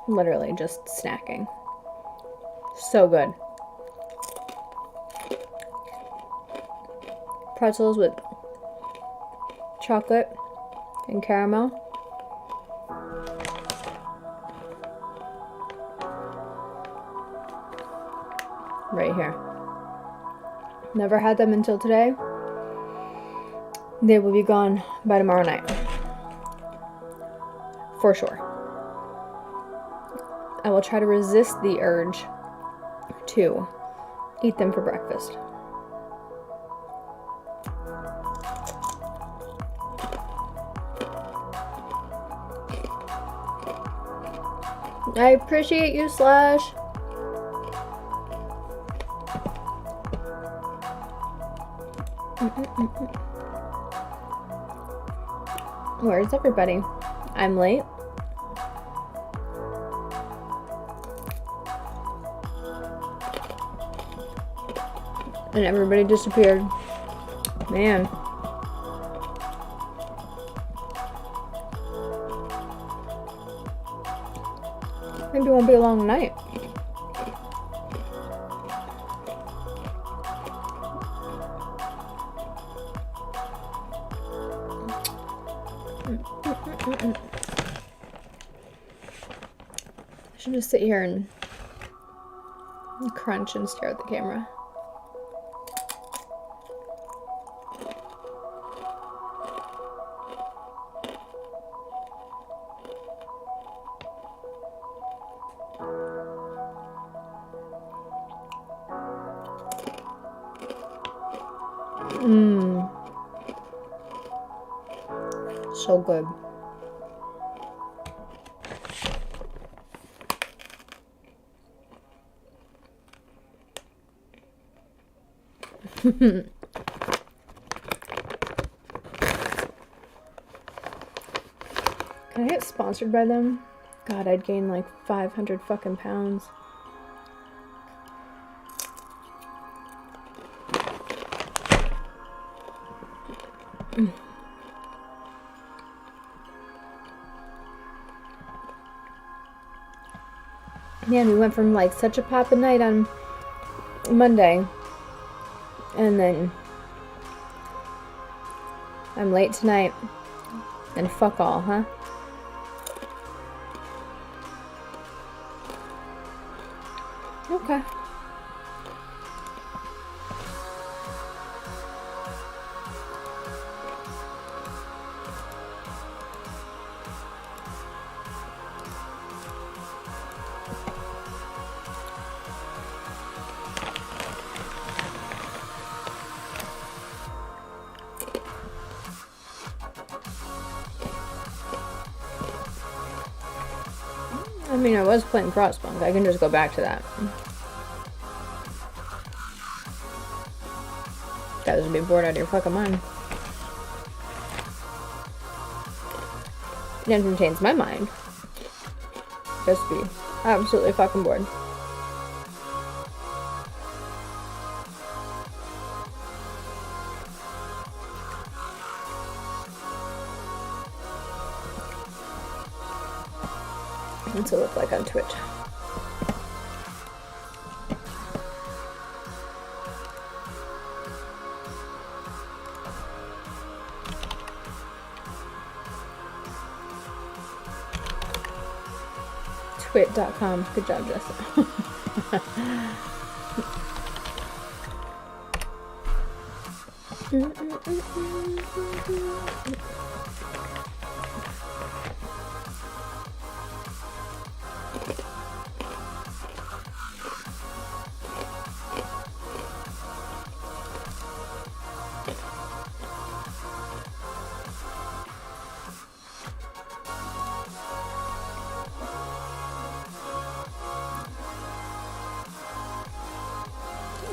Literally just snacking. So good. Pretzels with chocolate and caramel. Right here. Never had them until today. They will be gone by tomorrow night. For sure. I will try to resist the urge to eat them for breakfast. I appreciate you, Slash. Where's everybody? I'm late. And everybody disappeared. Man. Maybe it won't be a long night. I should just sit here and crunch and stare at the camera. So good. Can I get sponsored by them? God, I'd gain like 500 fucking pounds. Man, we went from like such a poppin' night on Monday, and then I'm late tonight, and fuck all, huh? Okay. I mean, I was playing Frostpunk. I can just go back to that. That was be bored out of your fucking mind. It entertains my mind. Just be absolutely fucking bored. What's it look like on Twitch? Twit.com. Good job, Jessica.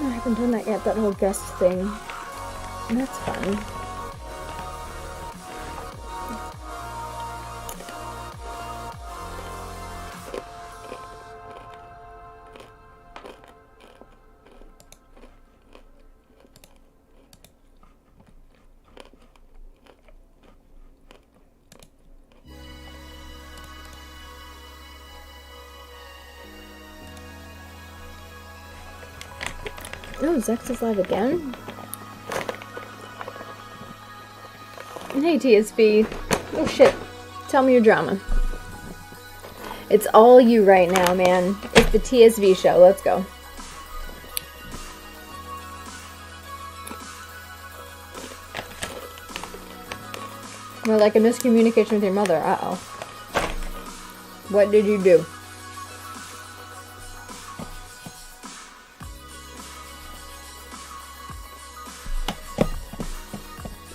I haven't done that yet, that whole guest thing. And that's fun. No, Zex is live again. Hey, TSV. Oh, shit. Tell me your drama. It's all you right now, man. It's the TSV show. Let's go. Well, like a miscommunication with your mother. Uh-oh. What did you do?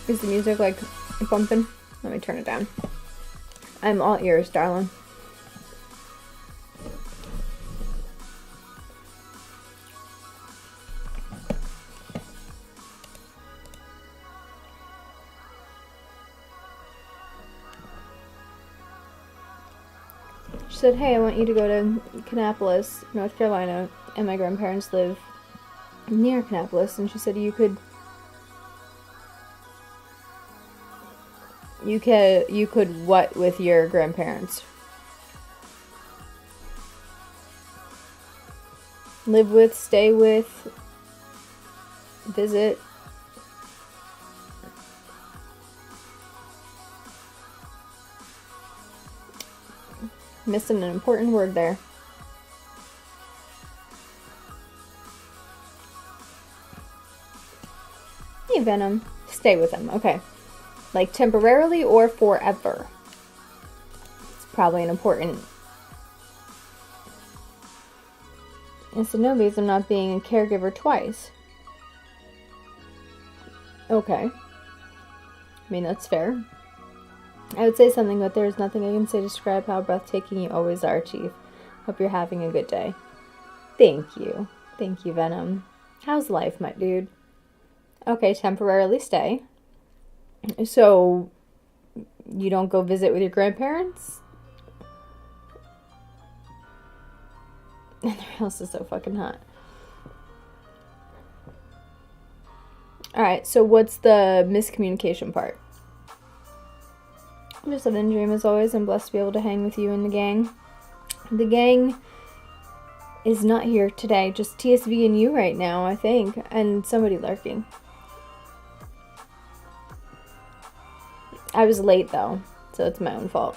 Is the music, like, bumping? Let me turn it down. I'm all ears, darling. She said, hey, I want you to go to Kannapolis, North Carolina, and my grandparents live near Kannapolis, and she said you could what with your grandparents? Live with, stay with, visit. Missing an important word there. Hey, Venom. Stay with him. Okay. Like temporarily or forever? It's probably an important... And so no, because I'm not being a caregiver twice. Okay. I mean, that's fair. I would say something, but there's nothing I can say to describe how breathtaking you always are, Chief. Hope you're having a good day. Thank you. Thank you, Venom. How's life, my dude? Okay, temporarily stay. So, you don't go visit with your grandparents? And their house is so fucking hot. Alright, so what's the miscommunication part? I'm just living dream as always. I'm blessed to be able to hang with you and the gang. The gang is not here today. Just TSV and you right now, I think. And somebody lurking. I was late though, so it's my own fault.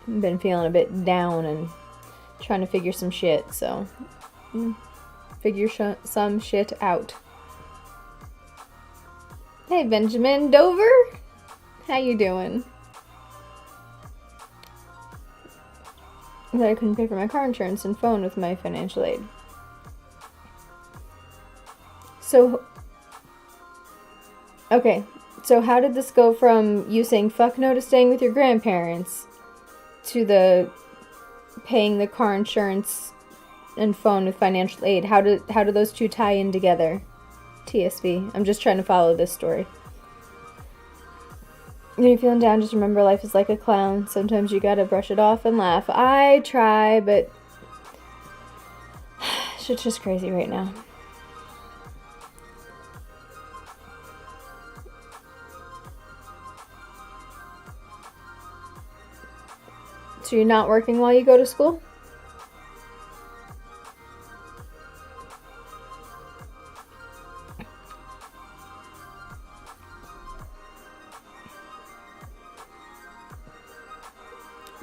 I've been feeling a bit down and trying to figure some shit, so figure some shit out. Hey, Benjamin Dover, how you doing? That I couldn't pay for my car insurance and phone with my financial aid. So, okay, so how did this go from you saying fuck no to staying with your grandparents to the paying the car insurance and phone with financial aid? How do those two tie in together? TSV. I'm just trying to follow this story. When you're feeling down, just remember life is like a clown. Sometimes you gotta brush it off and laugh. I try, but shit's just crazy right now. So you're not working while you go to school?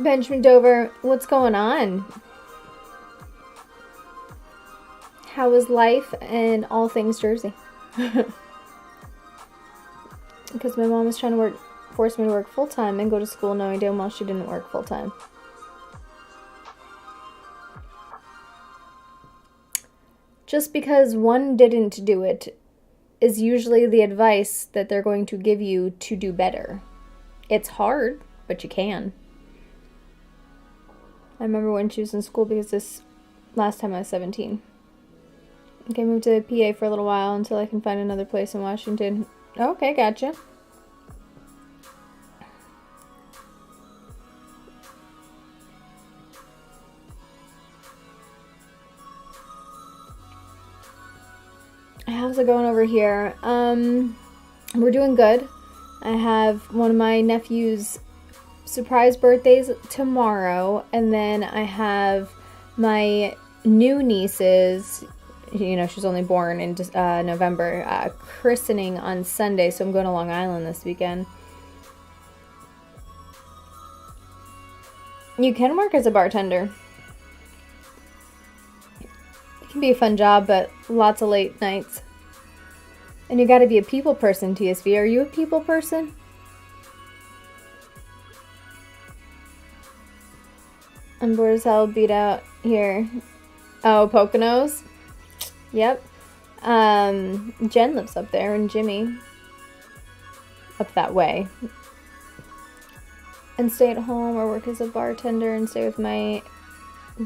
Benjamin Dover, what's going on? How is life and all things Jersey? Because my mom was trying to force me to work full-time and go to school knowing damn well she didn't work full-time. Just because one didn't do it is usually the advice that they're going to give you to do better. It's hard, but you can. I remember when she was in school because this last time I was 17. Okay, moved to PA for a little while until I can find another place in Washington. Okay, gotcha. How's it going over here? We're doing good. I have one of my nephew's surprise birthdays tomorrow, and then I have My new nieces, you know, she's only born in November, christening on Sunday, so I'm going to Long Island this weekend. You can work as a bartender. It can be a fun job, but lots of late nights. And you gotta be a people person, TSV. Are you a people person? I'm bored as hell, beat out here. Oh, Poconos? Yep. Jen lives up there, and Jimmy. Up that way. And stay at home or work as a bartender and stay with my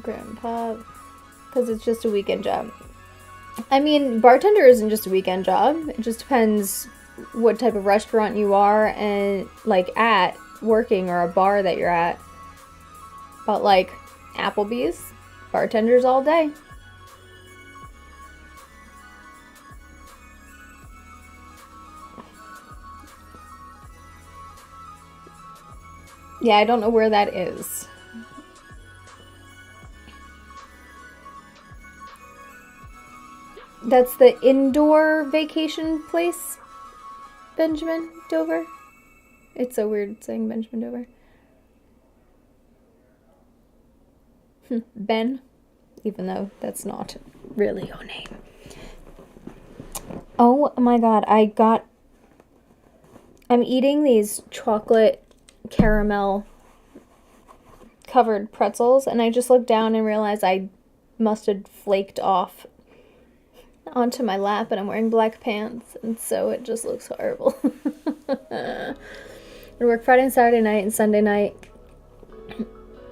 grandpa. Because it's just a weekend job. I mean, bartender isn't just a weekend job. It just depends what type of restaurant you are and, like, at working or a bar that you're at. But, like, Applebee's, bartenders all day. Yeah, I don't know where that is. That's the indoor vacation place, Benjamin Dover. It's so weird saying Benjamin Dover. Ben, even though that's not really your name. Oh my god, I'm eating these chocolate caramel covered pretzels, and I just looked down and realized I must have flaked off onto my lap, and I'm wearing black pants, and so it just looks horrible. I work Friday and Saturday night and Sunday night,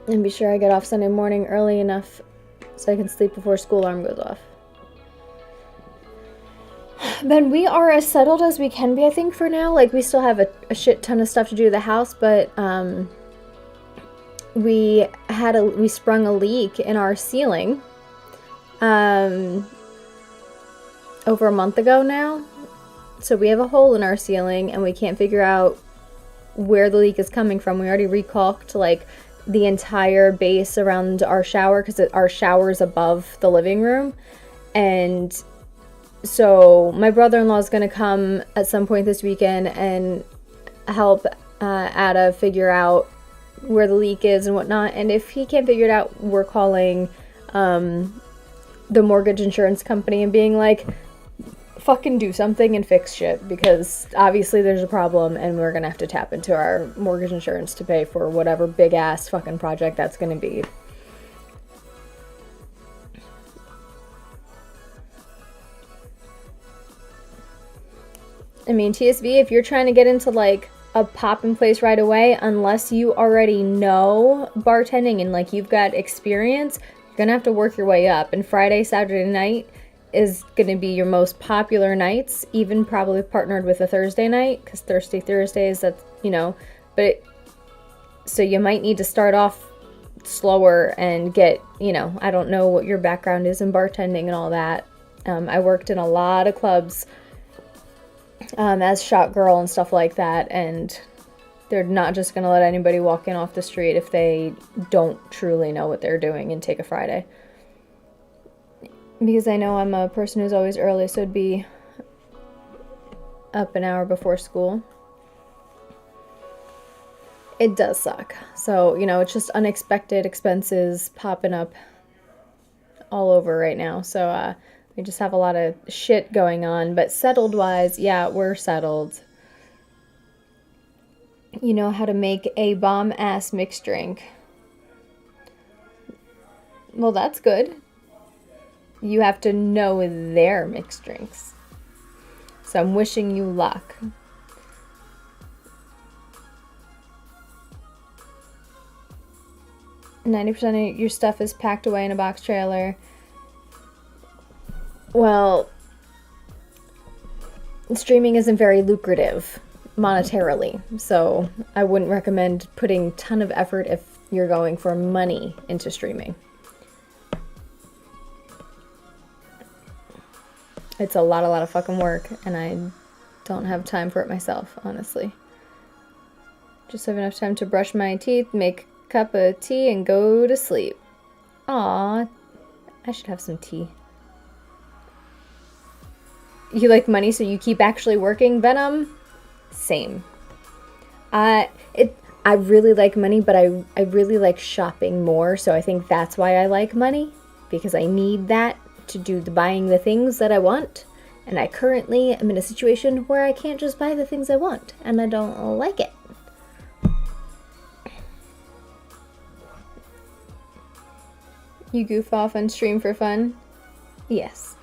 and be sure I get off Sunday morning early enough so I can sleep before school alarm goes off. Ben, we are as settled as we can be, I think, for now. Like, we still have a shit ton of stuff to do to the house, but we sprung a leak in our ceiling over a month ago now. So we have a hole in our ceiling, and we can't figure out where the leak is coming from. We already recalked, like, the entire base around our shower, because our shower is above the living room. And so my brother-in-law is going to come at some point this weekend and help Ada figure out where the leak is and whatnot. And if he can't figure it out, we're calling the mortgage insurance company and being like, fucking do something and fix shit, because obviously there's a problem and we're gonna have to tap into our mortgage insurance to pay for whatever big ass fucking project that's gonna be. I mean, TSV, if you're trying to get into like a poppin' place right away, unless you already know bartending and like you've got experience, you're gonna have to work your way up. And Friday, Saturday night is going to be your most popular nights, even probably partnered with a Thursday night, because Thursdays, that's, you know, but so you might need to start off slower and get, you know, I don't know what your background is in bartending and all that. I worked in a lot of clubs as shot girl and stuff like that, and they're not just going to let anybody walk in off the street if they don't truly know what they're doing and take a Friday. Because I know I'm a person who's always early, so it'd be up an hour before school. It does suck. So, you know, it's just unexpected expenses popping up all over right now. So, we just have a lot of shit going on. But settled-wise, yeah, we're settled. You know how to make a bomb-ass mixed drink. Well, that's good. You have to know their mixed drinks. So I'm wishing you luck. "90% of your stuff is packed away in a box trailer." Well, streaming isn't very lucrative monetarily, so I wouldn't recommend putting a ton of effort if you're going for money into streaming. It's a lot of fucking work, and I don't have time for it myself, honestly. Just have enough time to brush my teeth, make a cup of tea, and go to sleep. Aw, I should have some tea. You like money, so you keep actually working, Venom? Same. I really like money, but I really like shopping more, so I think that's why I like money, because I need that to do buying the things that I want, and I currently am in a situation where I can't just buy the things I want, and I don't like it. You goof off on stream for fun? Yes.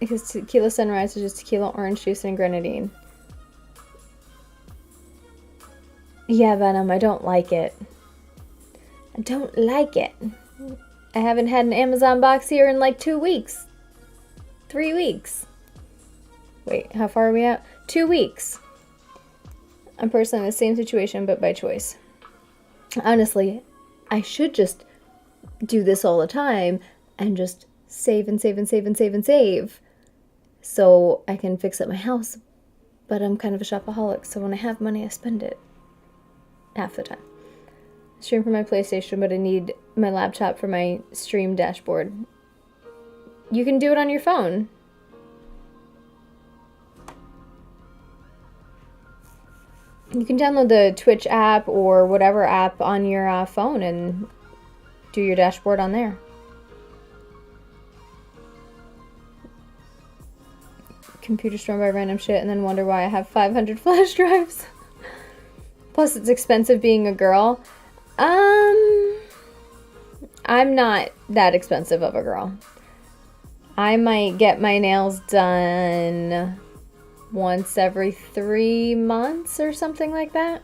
Because tequila sunrise is just tequila, orange juice, and grenadine. Yeah, Venom, I don't like it. I don't like it. I haven't had an Amazon box here in like 2 weeks. 3 weeks. Wait, how far are we at? 2 weeks. I'm personally in the same situation, but by choice. Honestly, I should just do this all the time and just save and save and save and save and save so I can fix up my house. But I'm kind of a shopaholic, so when I have money, I spend it half the time. Stream from my PlayStation, but I need my laptop for my stream dashboard. You can do it on your phone. You can download the Twitch app or whatever app on your phone and do your dashboard on there. Computer storm by random shit and then wonder why I have 500 flash drives. Plus it's expensive being a girl. I'm not that expensive of a girl. I might get my nails done once every 3 months or something like that.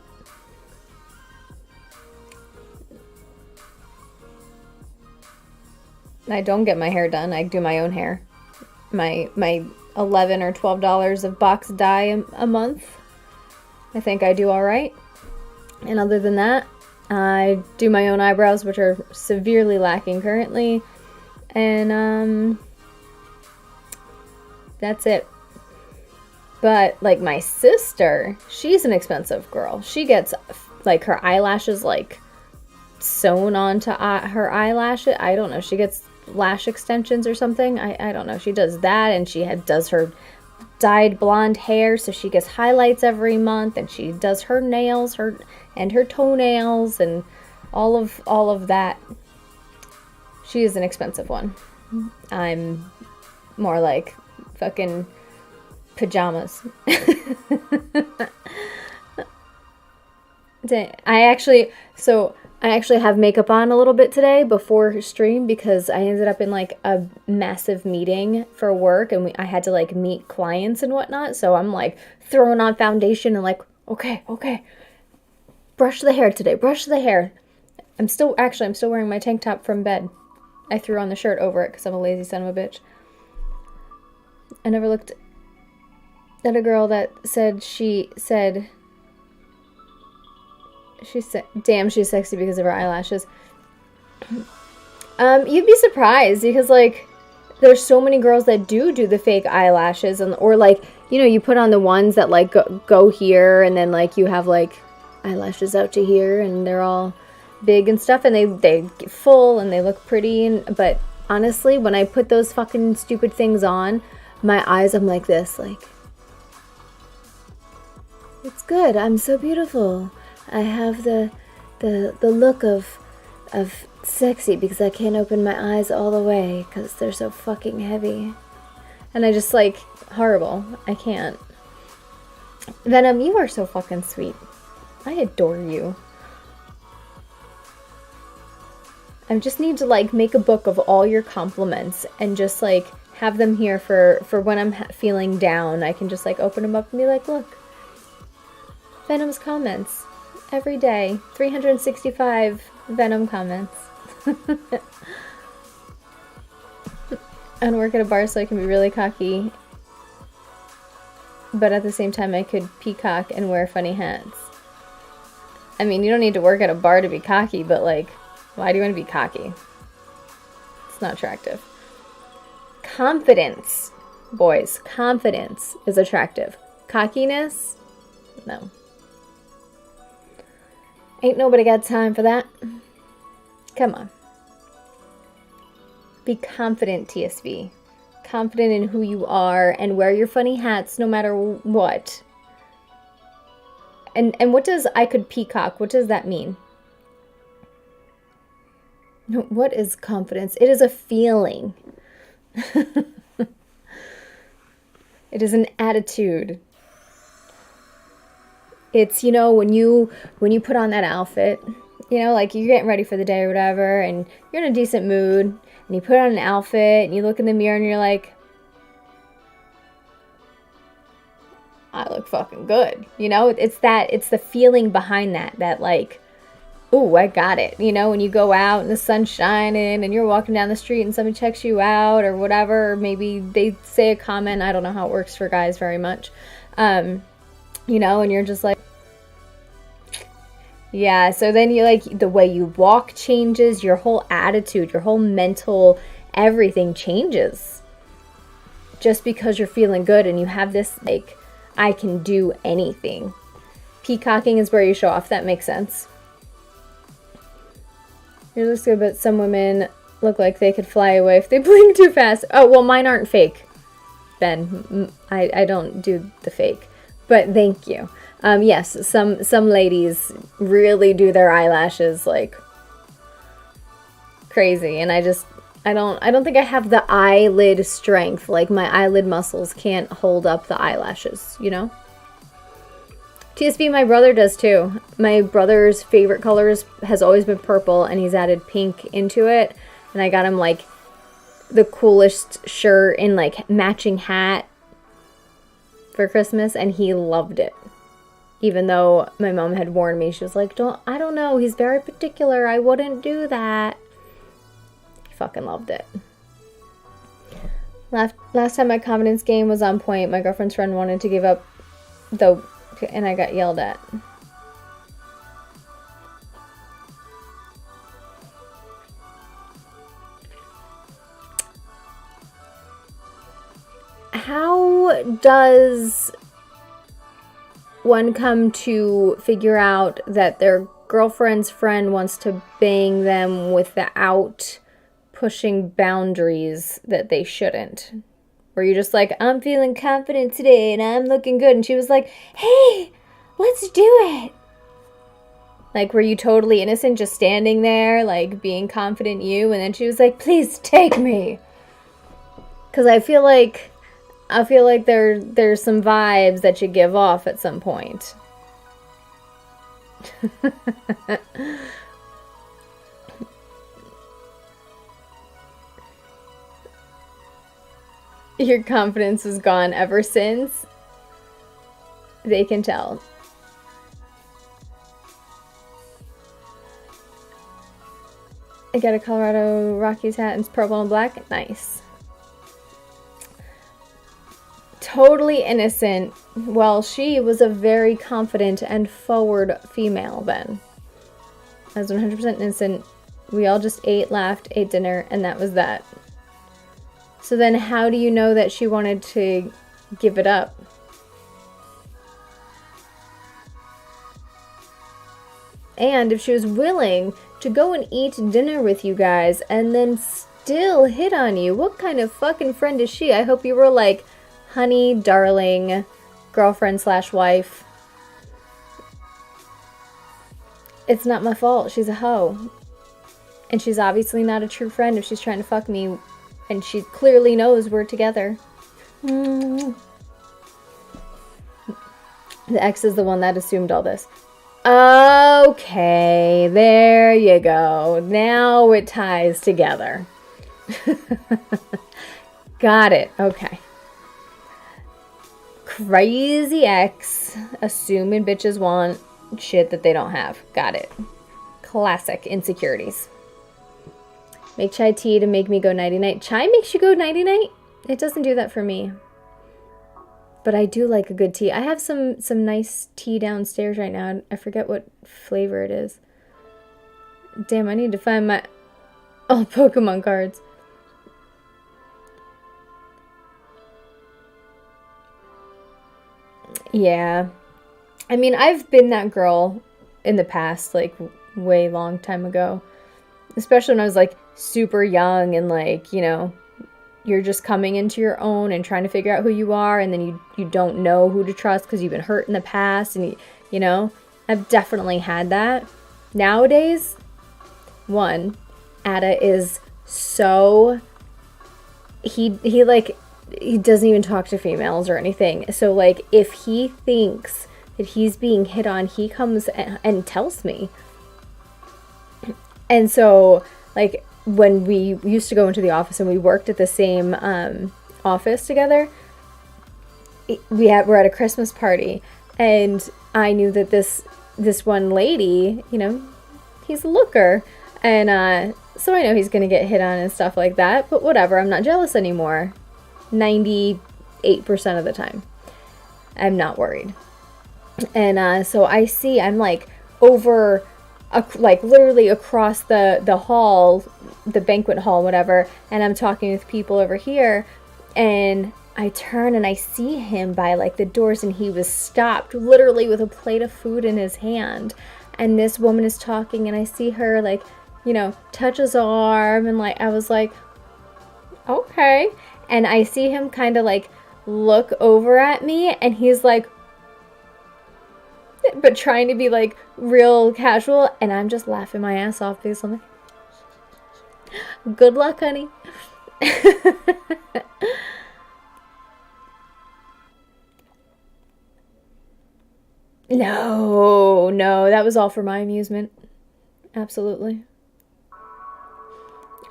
I don't get my hair done. I do my own hair. My $11 or $12 of box dye a month. I think I do all right. And other than that, I do my own eyebrows, which are severely lacking currently. And that's it. But like my sister, she's an expensive girl. She gets like her eyelashes like sewn onto her eyelashes. I don't know. She gets lash extensions or something. I don't know. She does that, and she does her dyed blonde hair, so she gets highlights every month, and she does her nails, her toenails, and all of that. She is an expensive one. I'm more like fucking pajamas. I actually have makeup on a little bit today before stream because I ended up in like a massive meeting for work, and I had to like meet clients and whatnot. So I'm like throwing on foundation and like, okay, brush the hair today, brush the hair. I'm still wearing my tank top from bed. I threw on the shirt over it because I'm a lazy son of a bitch. I never looked at a girl that said, damn, she's sexy because of her eyelashes. You'd be surprised because like there's so many girls that do the fake eyelashes, or like, you know, you put on the ones that like go here, and then like you have like eyelashes out to here, and they're all big and stuff, and they get full and they look pretty. But honestly, when I put those fucking stupid things on, my eyes, I'm like this, like, it's good, I'm so beautiful. I have the look of sexy because I can't open my eyes all the way because they're so fucking heavy. And I just like, horrible. I can't. Venom, you are so fucking sweet. I adore you. I just need to like make a book of all your compliments and just like have them here for when I'm feeling down. I can just like open them up and be like, look, Venom's comments. Every day, 365 Venom comments. I don't work at a bar, so I can be really cocky. But at the same time, I could peacock and wear funny hats. I mean, you don't need to work at a bar to be cocky, but like, why do you want to be cocky? It's not attractive. Confidence, boys, confidence is attractive. Cockiness, no. Ain't nobody got time for that. Come on. Be confident, TSV. Confident in who you are and wear your funny hats no matter what. And what does I could peacock? What does that mean? No, what is confidence? It is a feeling. It is an attitude. It's, you know, when you put on that outfit, you know, like you're getting ready for the day or whatever, and you're in a decent mood, and you put on an outfit, and you look in the mirror, and you're like, I look fucking good. You know, it's the feeling behind that like, ooh, I got it. You know, when you go out and the sun's shining and you're walking down the street and somebody checks you out or whatever, or maybe they say a comment. I don't know how it works for guys very much. You know, and you're just like, yeah. So then you like the way you walk changes, your whole attitude, your whole mental, everything changes. Just because you're feeling good and you have this like, I can do anything. Peacocking is where you show off. That makes sense. Yours looks good, but some women look like they could fly away if they blink too fast. Oh, well, mine aren't fake, Ben. I don't do the fake. But thank you. Yes, some ladies really do their eyelashes like crazy, and I don't think I have the eyelid strength. Like my eyelid muscles can't hold up the eyelashes, you know? TSB, my brother does too. My brother's favorite colors has always been purple, and he's added pink into it. And I got him like the coolest shirt and like matching hat for Christmas, and he loved it. Even though my mom had warned me, she was like, I don't know, he's very particular, I wouldn't do that. He fucking loved it. Last time my confidence game was on point, my girlfriend's friend wanted to give up, though, and I got yelled at. How does one come to figure out that their girlfriend's friend wants to bang them without pushing boundaries that they shouldn't? Where you're just like, I'm feeling confident today and I'm looking good. And she was like, hey, let's do it. Like, were you totally innocent just standing there, like being confident you? And then she was like, please take me. Because I feel like there's some vibes that you give off at some point. Your confidence is gone ever since. They can tell. I got a Colorado Rockies hat and it's purple and black. Nice. Totally innocent. Well, she was a very confident and forward female then. I was 100% innocent. We all just ate, laughed, ate dinner, and that was that. So then how do you know that she wanted to give it up? And if she was willing to go and eat dinner with you guys and then still hit on you, what kind of fucking friend is she? I hope you were like, honey, darling, girlfriend / wife. It's not my fault. She's a hoe. And she's obviously not a true friend if she's trying to fuck me. And she clearly knows we're together. The ex is the one that assumed all this. Okay, there you go. Now it ties together. Got it. Okay. Crazy ex assuming bitches want shit that they don't have. Got it. Classic insecurities. Make chai tea to make me go nighty-night. Chai makes you go nighty-night? It doesn't do that for me. But I do like a good tea. I have some nice tea downstairs right now. I forget what flavor it is. Damn, I need to find my all Pokemon cards. Yeah. I mean, I've been that girl in the past, like way long time ago. Especially when I was like super young and like, you know, you're just coming into your own and trying to figure out who you are, and then you don't know who to trust because you've been hurt in the past, and you know, I've definitely had that. Nowadays, one, Ada is so he doesn't even talk to females or anything. So like if he thinks that he's being hit on, he comes and tells me. And so like when we used to go into the office and we worked at the same office together, we're at a Christmas party, and I knew that this one lady, you know, he's a looker, and so I know he's gonna get hit on and stuff like that, but whatever, I'm not jealous anymore. 98% of the time I'm not worried. And so I'm like over like literally across the hall, the banquet hall, whatever, and I'm talking with people over here, and I turn and I see him by like the doors, and he was stopped literally with a plate of food in his hand, and this woman is talking, and I see her like, you know, touch his arm, and like I was like, okay, and I see him kind of like look over at me, and he's like, but trying to be like real casual, and I'm just laughing my ass off because I'm like, good luck, honey. No, that was all for my amusement. Absolutely.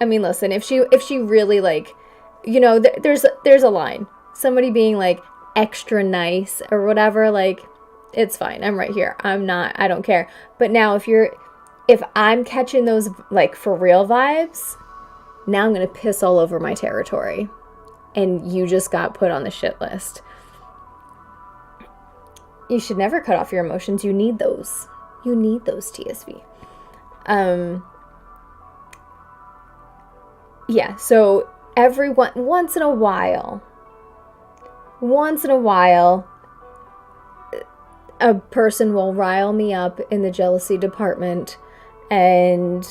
I mean, listen, if she really like, you know, there's a line. Somebody being like extra nice or whatever, like, it's fine. I'm right here. I don't care. But now if I'm catching those like for real vibes, now I'm going to piss all over my territory. And you just got put on the shit list. You should never cut off your emotions. You need those. You need those, TSV. Yeah, so once in a while, a person will rile me up in the jealousy department, and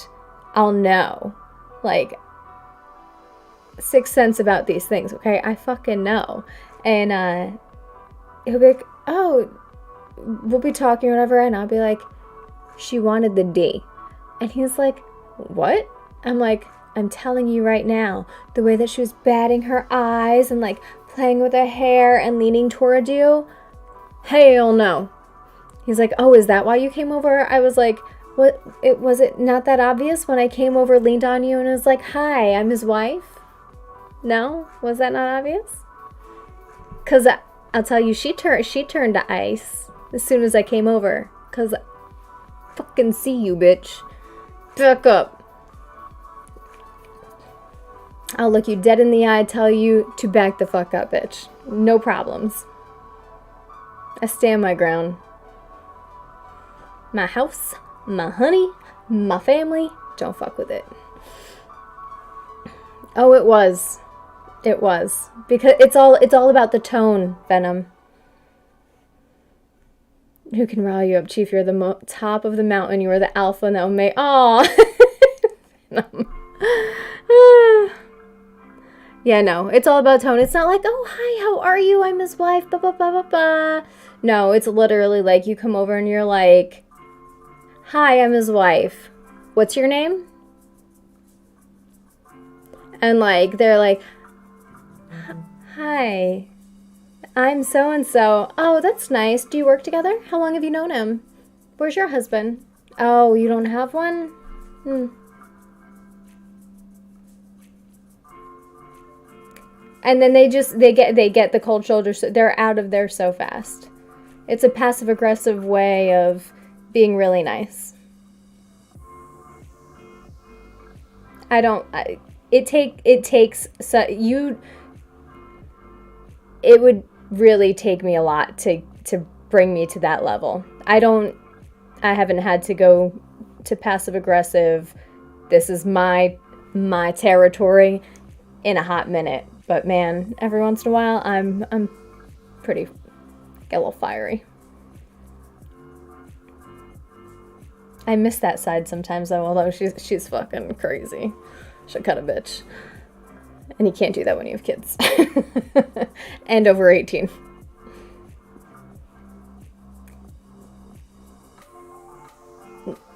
I'll know, like, sixth sense about these things, okay? I fucking know. And he'll be like, oh, we'll be talking or whatever, and I'll be like, she wanted the D. And he's like, what? I'm like, I'm telling you right now, the way that she was batting her eyes and like playing with her hair and leaning toward you, hell no. He's like, oh, is that why you came over? I was like, what? Was it not that obvious when I came over, leaned on you, and was like, hi, I'm his wife? No? Was that not obvious? Because I'll tell you, she turned to ice as soon as I came over. Because I fucking see you, bitch. Back up. I'll look you dead in the eye, tell you to back the fuck up, bitch. No problems. I stand my ground. My house, my honey, my family, don't fuck with it. Oh, it was. It was. Because it's all about the tone, Venom. Who can rile you up, Chief? You're the top of the mountain. You are the alpha and the omega. Aw. Venom. Yeah, no, it's all about tone. It's not like, oh, hi, how are you? I'm his wife, blah, blah, blah, blah, blah. No, it's literally like you come over and you're like, hi, I'm his wife. What's your name? And like, they're like, hi, I'm so-and-so. Oh, that's nice. Do you work together? How long have you known him? Where's your husband? Oh, you don't have one? And then they get the cold shoulder. So they're out of there so fast. It's a passive aggressive way of being really nice. It would really take me a lot to bring me to that level. I haven't had to go to passive aggressive, this is my territory, in a hot minute. But man, every once in a while, I'm pretty, get a little fiery. I miss that side sometimes, though, although she's fucking crazy. She'll cut a bitch. And you can't do that when you have kids. And over 18.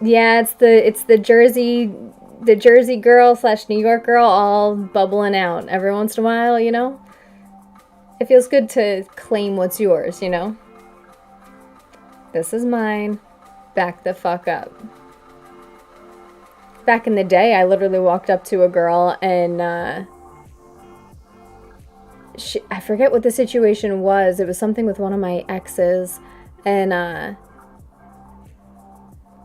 Yeah, it's the Jersey girl / New York girl all bubbling out every once in a while, you know? It feels good to claim what's yours, you know? This is mine. Back the fuck up. Back in the day, I literally walked up to a girl and I forget what the situation was. It was something with one of my exes, and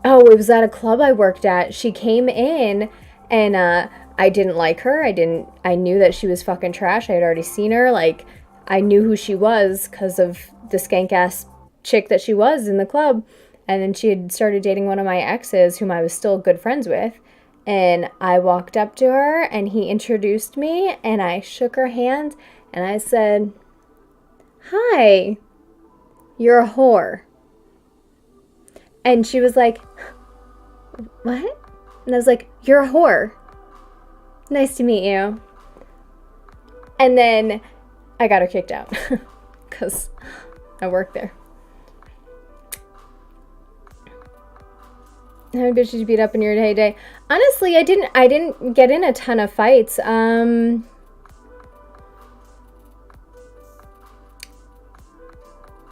oh, it was at a club I worked at. She came in, and I didn't like her. I knew that she was fucking trash. I had already seen her. Like, I knew who she was because of the skank ass chick that she was in the club. And then she had started dating one of my exes, whom I was still good friends with. And I walked up to her, and he introduced me, and I shook her hand, and I said, "Hi, you're a whore." And she was like, "What?" And I was like, "You're a whore. Nice to meet you." And then I got her kicked out because I worked there. How many bitches you beat up in your heyday? Honestly, I didn't get in a ton of fights.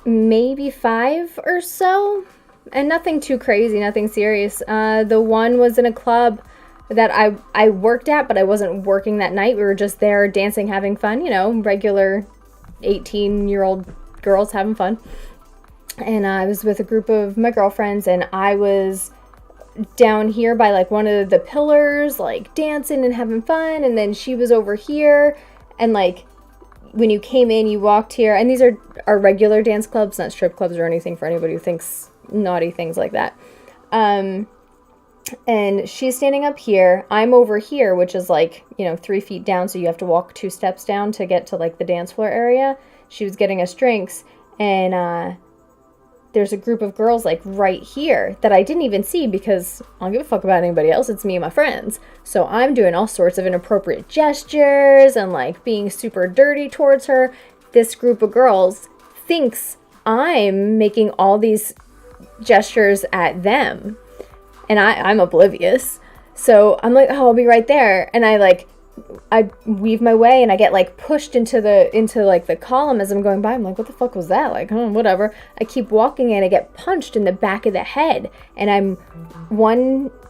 Maybe 5 or so. And nothing too crazy, nothing serious. The one was in a club that I worked at, but I wasn't working that night. We were just there dancing, having fun, you know, regular 18-year-old girls having fun. And I was with a group of my girlfriends, and I was down here by like one of the pillars, like dancing and having fun, and then she was over here, and like when you came in, you walked here, and these are our regular dance clubs, not strip clubs or anything for anybody who thinks naughty things like that. And she's standing up here, I'm over here, which is like, you know, 3 feet down, so you have to walk 2 steps down to get to like the dance floor area. She was getting us drinks, and there's a group of girls like right here that I didn't even see because I don't give a fuck about anybody else. It's me and my friends. So I'm doing all sorts of inappropriate gestures and like being super dirty towards her. This group of girls thinks I'm making all these gestures at them, and I'm oblivious. So I'm like, oh, I'll be right there. And I weave my way, and I get like pushed into like the column as I'm going by. I'm like, what the fuck was that? Like, oh, whatever. I keep walking, and I get punched in the back of the head, and I'm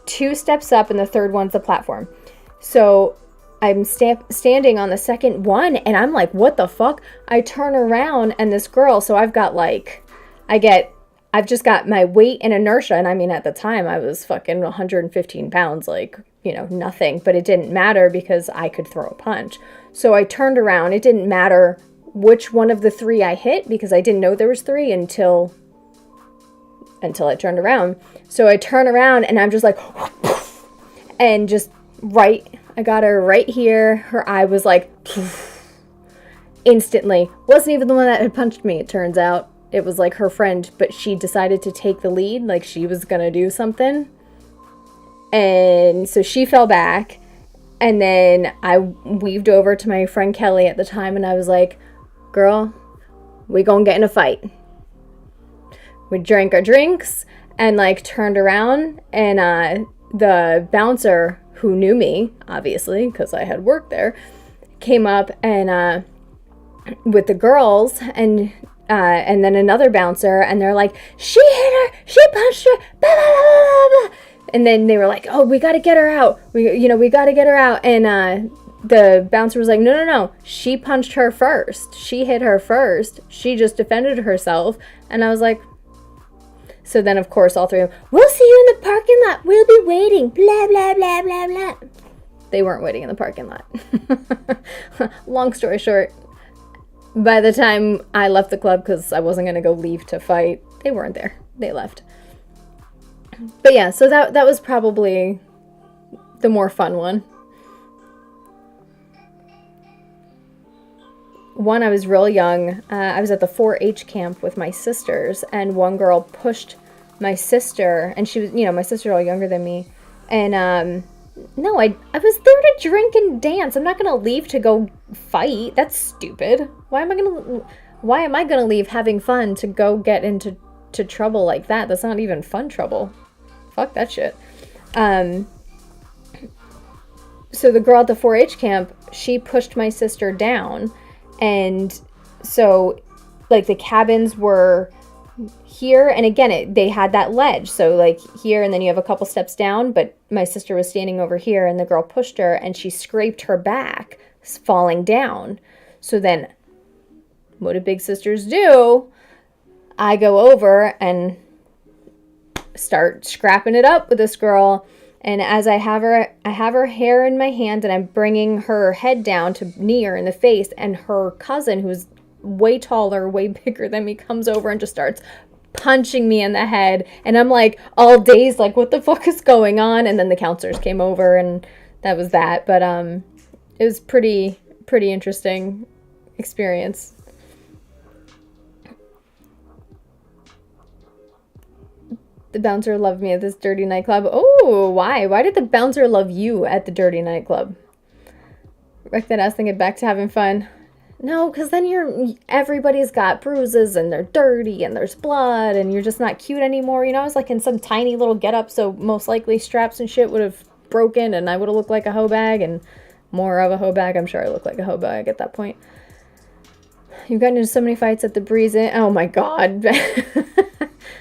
2 steps up, and the third one's the platform. So I'm standing on the second one, and I'm like, what the fuck? I turn around, and this girl, so I've just got my weight and inertia, and I mean, at the time, I was fucking 115 pounds, like, you know, nothing, but it didn't matter because I could throw a punch. So I turned around. It didn't matter which one of the 3 I hit because I didn't know there was 3 until I turned around. So I turn around, and I'm just like, and just right, I got her right here. Her eye was like, instantly. Wasn't even the one that had punched me, it turns out. It was like her friend, but she decided to take the lead, like she was gonna do something. And so she fell back, and then I weaved over to my friend Kelly at the time, and I was like, girl, we gonna get in a fight. We drank our drinks and like turned around, and the bouncer, who knew me, obviously, because I had worked there, came up and with the girls, and then another bouncer, and they're like, she hit her, she punched her, blah, blah, blah, blah, blah. And then they were like, oh, we got to get her out. We got to get her out. And the bouncer was like, no. She punched her first. She hit her first. She just defended herself. And I was like, so then, of course, all 3 of them, we'll see you in the parking lot. We'll be waiting. Blah, blah, blah, blah, blah. They weren't waiting in the parking lot. Long story short, by the time I left the club, because I wasn't going to go leave to fight, they weren't there. They left. But yeah, so that was probably the more fun one. One, I was real young. I was at the 4-H camp with my sisters, and one girl pushed my sister, and she was, my sister's all younger than me, and no, I was there to drink and dance. I'm not gonna leave to go fight. That's stupid. Why am I gonna leave having fun to go get into trouble like that? That's not even fun trouble. Fuck that shit. So the girl at the 4-H camp, she pushed my sister down, and so like the cabins were here, and again they had that ledge, so like here, and then you have a couple steps down, but my sister was standing over here, and the girl pushed her, and she scraped her back falling down. So then what do big sisters do? I go over and start scrapping it up with this girl, and as I have her hair in my hand, and I'm bringing her head down to knee her in the face, and her cousin, who's way taller, way bigger than me, comes over and just starts punching me in the head, and I'm like all dazed, like what the fuck is going on? And then the counselors came over, and that was that. But it was pretty interesting experience. The bouncer loved me at this dirty nightclub. Oh, why? Why did the bouncer love you at the dirty nightclub? Wreck that ass and get back to having fun. No, because then everybody's got bruises, and they're dirty, and there's blood, and you're just not cute anymore. I was like in some tiny little getup, so most likely straps and shit would have broken, and I would have looked like a hoe bag, and more of a hoe bag. I'm sure I looked like a hoe bag at that point. You've gotten into so many fights at the Breeze Inn. Oh my god.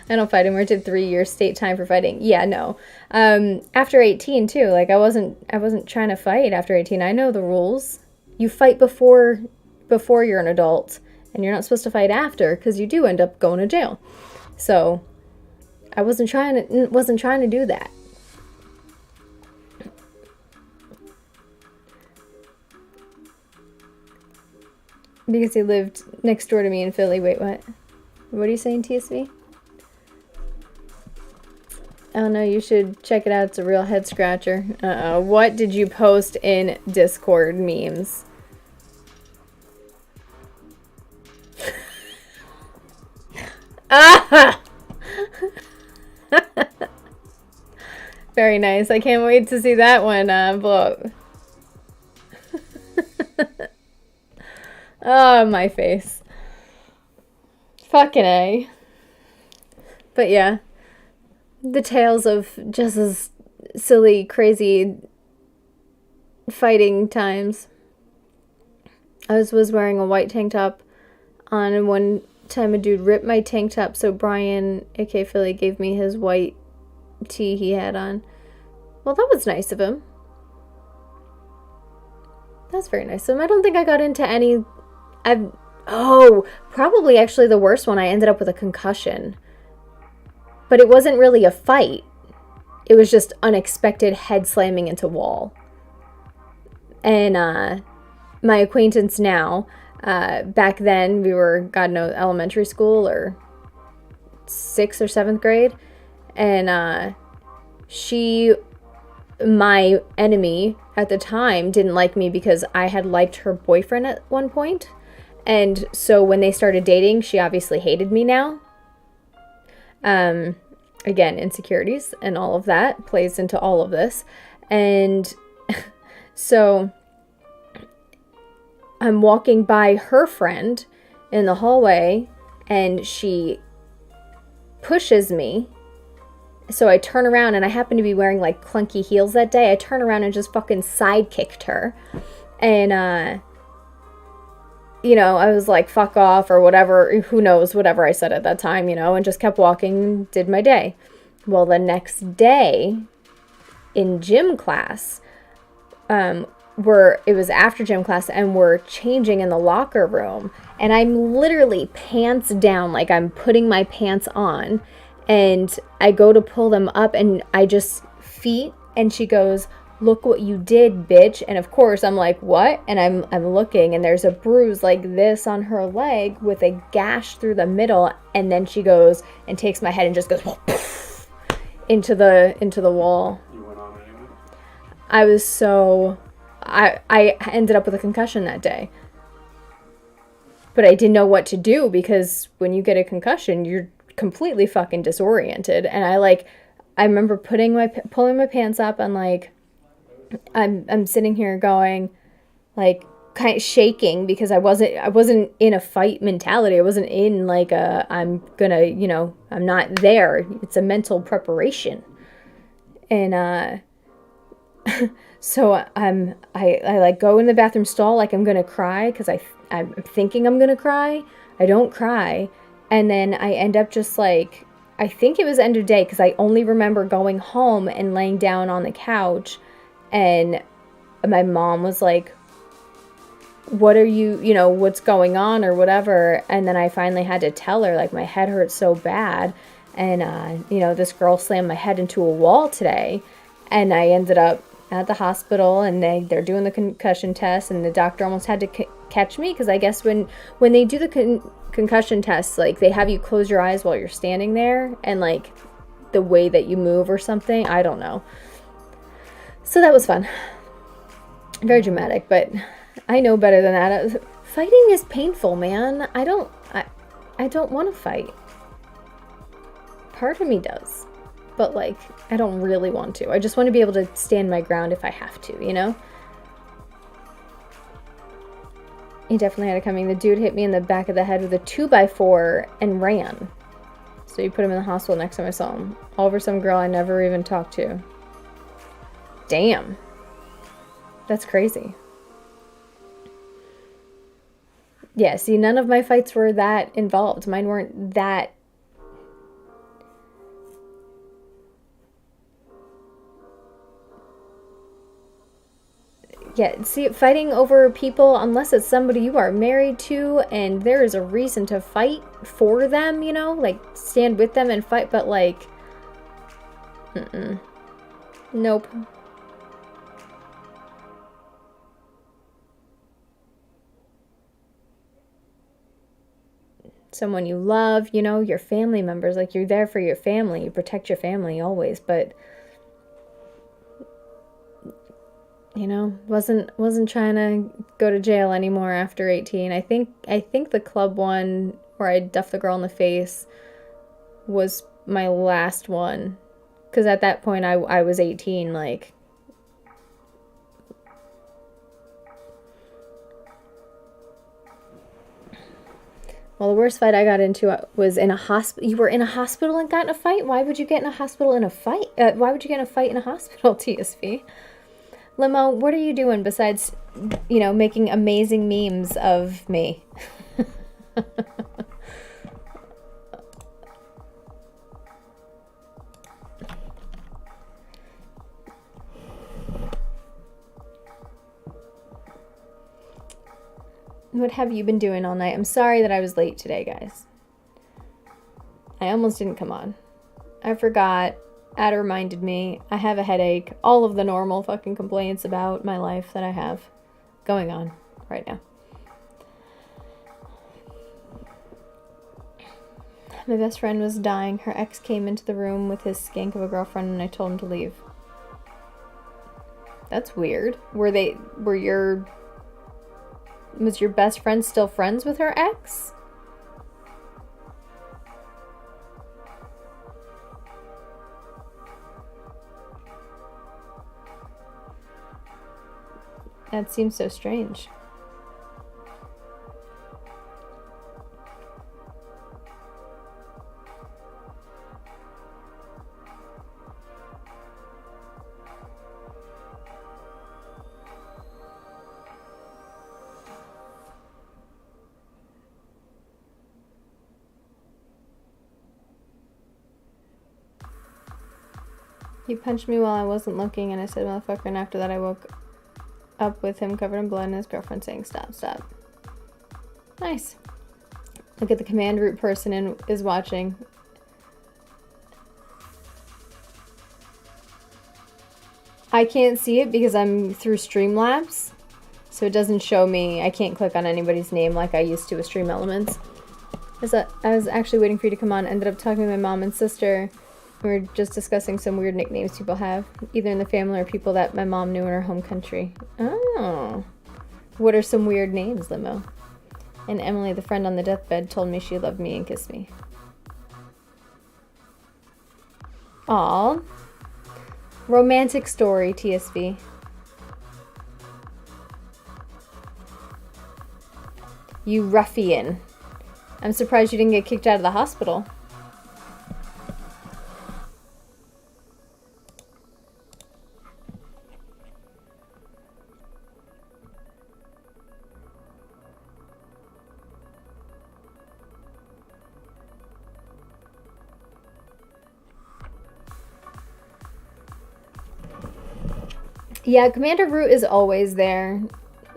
I don't fight anymore. I did 3 years state time for fighting. Yeah, no. After 18 too. Like I wasn't trying to fight after 18. I know the rules. You fight before you're an adult, and you're not supposed to fight after, because you do end up going to jail. So I wasn't trying to do that. Because he lived next door to me in Philly. Wait, what? What are you saying, TSV? Oh no, you should check it out. It's a real head scratcher. What did you post in Discord memes? Ah! Very nice. I can't wait to see that one blow up. Oh, my face. Fucking A. But yeah. The tales of Jess's silly, crazy fighting times. I was wearing a white tank top on, and one time a dude ripped my tank top, so Brian, aka Philly, gave me his white tee he had on. Well, that was nice of him. That's very nice of him. I don't think I got into any... probably actually the worst one. I ended up with a concussion. But it wasn't really a fight. It was just unexpected head slamming into wall. And my acquaintance now, back then we were, God knows, elementary school or 6th or 7th grade. And my enemy at the time, didn't like me because I had liked her boyfriend at one point. And so when they started dating, she obviously hated me now. Again, insecurities and all of that plays into all of this. And so I'm walking by her friend in the hallway, and she pushes me. So I turn around, and I happen to be wearing like clunky heels that day. I turn around and just fucking sidekicked her. And, I was like, fuck off or whatever, who knows, whatever I said at that time, and just kept walking, did my day. Well, the next day in gym class, it was after gym class, and we're changing in the locker room, and I'm literally pants down, like I'm putting my pants on, and I go to pull them up, and I just feet, and she goes, "Look what you did, bitch." And of course I'm like, what? And I'm looking, and there's a bruise like this on her leg with a gash through the middle. And then she goes and takes my head and just goes into the wall. You went on anyway? I ended up with a concussion that day. But I didn't know what to do, because when you get a concussion, you're completely fucking disoriented. And I remember pulling my pants up, and like, I'm sitting here going, like, kind of shaking because I wasn't in a fight mentality. I wasn't in like I'm gonna, I'm not there. It's a mental preparation. And so I like go in the bathroom stall like I'm gonna cry because I'm thinking I'm gonna cry. I don't cry, and then I end up just like, I think it was end of day because I only remember going home and laying down on the couch, and my mom was like, what are you, what's going on or whatever. And then I finally had to tell her, like, my head hurts so bad, and this girl slammed my head into a wall today. And I ended up at the hospital, and they're doing the concussion test, and the doctor almost had to catch me because I guess when they do the concussion test, like, they have you close your eyes while you're standing there, and like the way that you move or something, I don't know. So that was fun, very dramatic, but I know better than that. Fighting is painful, man. I don't want to fight. Part of me does, but like, I don't really want to. I just want to be able to stand my ground if I have to, He definitely had it coming. The dude hit me in the back of the head with a 2x4 and ran. So you put him in the hospital next time I saw him. All over some girl I never even talked to. Damn. That's crazy. Yeah, see, none of my fights were that involved. Mine weren't that... Yeah, see, fighting over people, unless it's somebody you are married to and there is a reason to fight for them, like, stand with them and fight, but like... Nope. Someone you love, your family members, like, you're there for your family, you protect your family always, but wasn't trying to go to jail anymore after 18. I think the club one where I duffed the girl in the face was my last one, because at that point I was 18, like. Well, the worst fight I got into was in a hospital. You were in a hospital and got in a fight? Why would you get in a hospital in a fight? Why would you get in a fight in a hospital, TSV? Limo, what are you doing besides, making amazing memes of me? What have you been doing all night? I'm sorry that I was late today, guys. I almost didn't come on. I forgot. Ada reminded me. I have a headache. All of the normal fucking complaints about my life that I have going on right now. My best friend was dying. Her ex came into the room with his skank of a girlfriend, and I told him to leave. That's weird. Was your best friend still friends with her ex? That seems so strange. He punched me while I wasn't looking, and I said, motherfucker, and after that I woke up with him covered in blood and his girlfriend saying, stop, stop. Nice. Look at the command root person is watching. I can't see it because I'm through Streamlabs, so it doesn't show me. I can't click on anybody's name like I used to with Stream Elements. I was actually waiting for you to come on. Ended up talking to my mom and sister. We were just discussing some weird nicknames people have, either in the family or people that my mom knew in her home country. Oh. What are some weird names, Limo? And Emily, the friend on the deathbed, told me she loved me and kissed me. Aw. Romantic story, TSV. You ruffian. I'm surprised you didn't get kicked out of the hospital. Yeah, Commander Root is always there.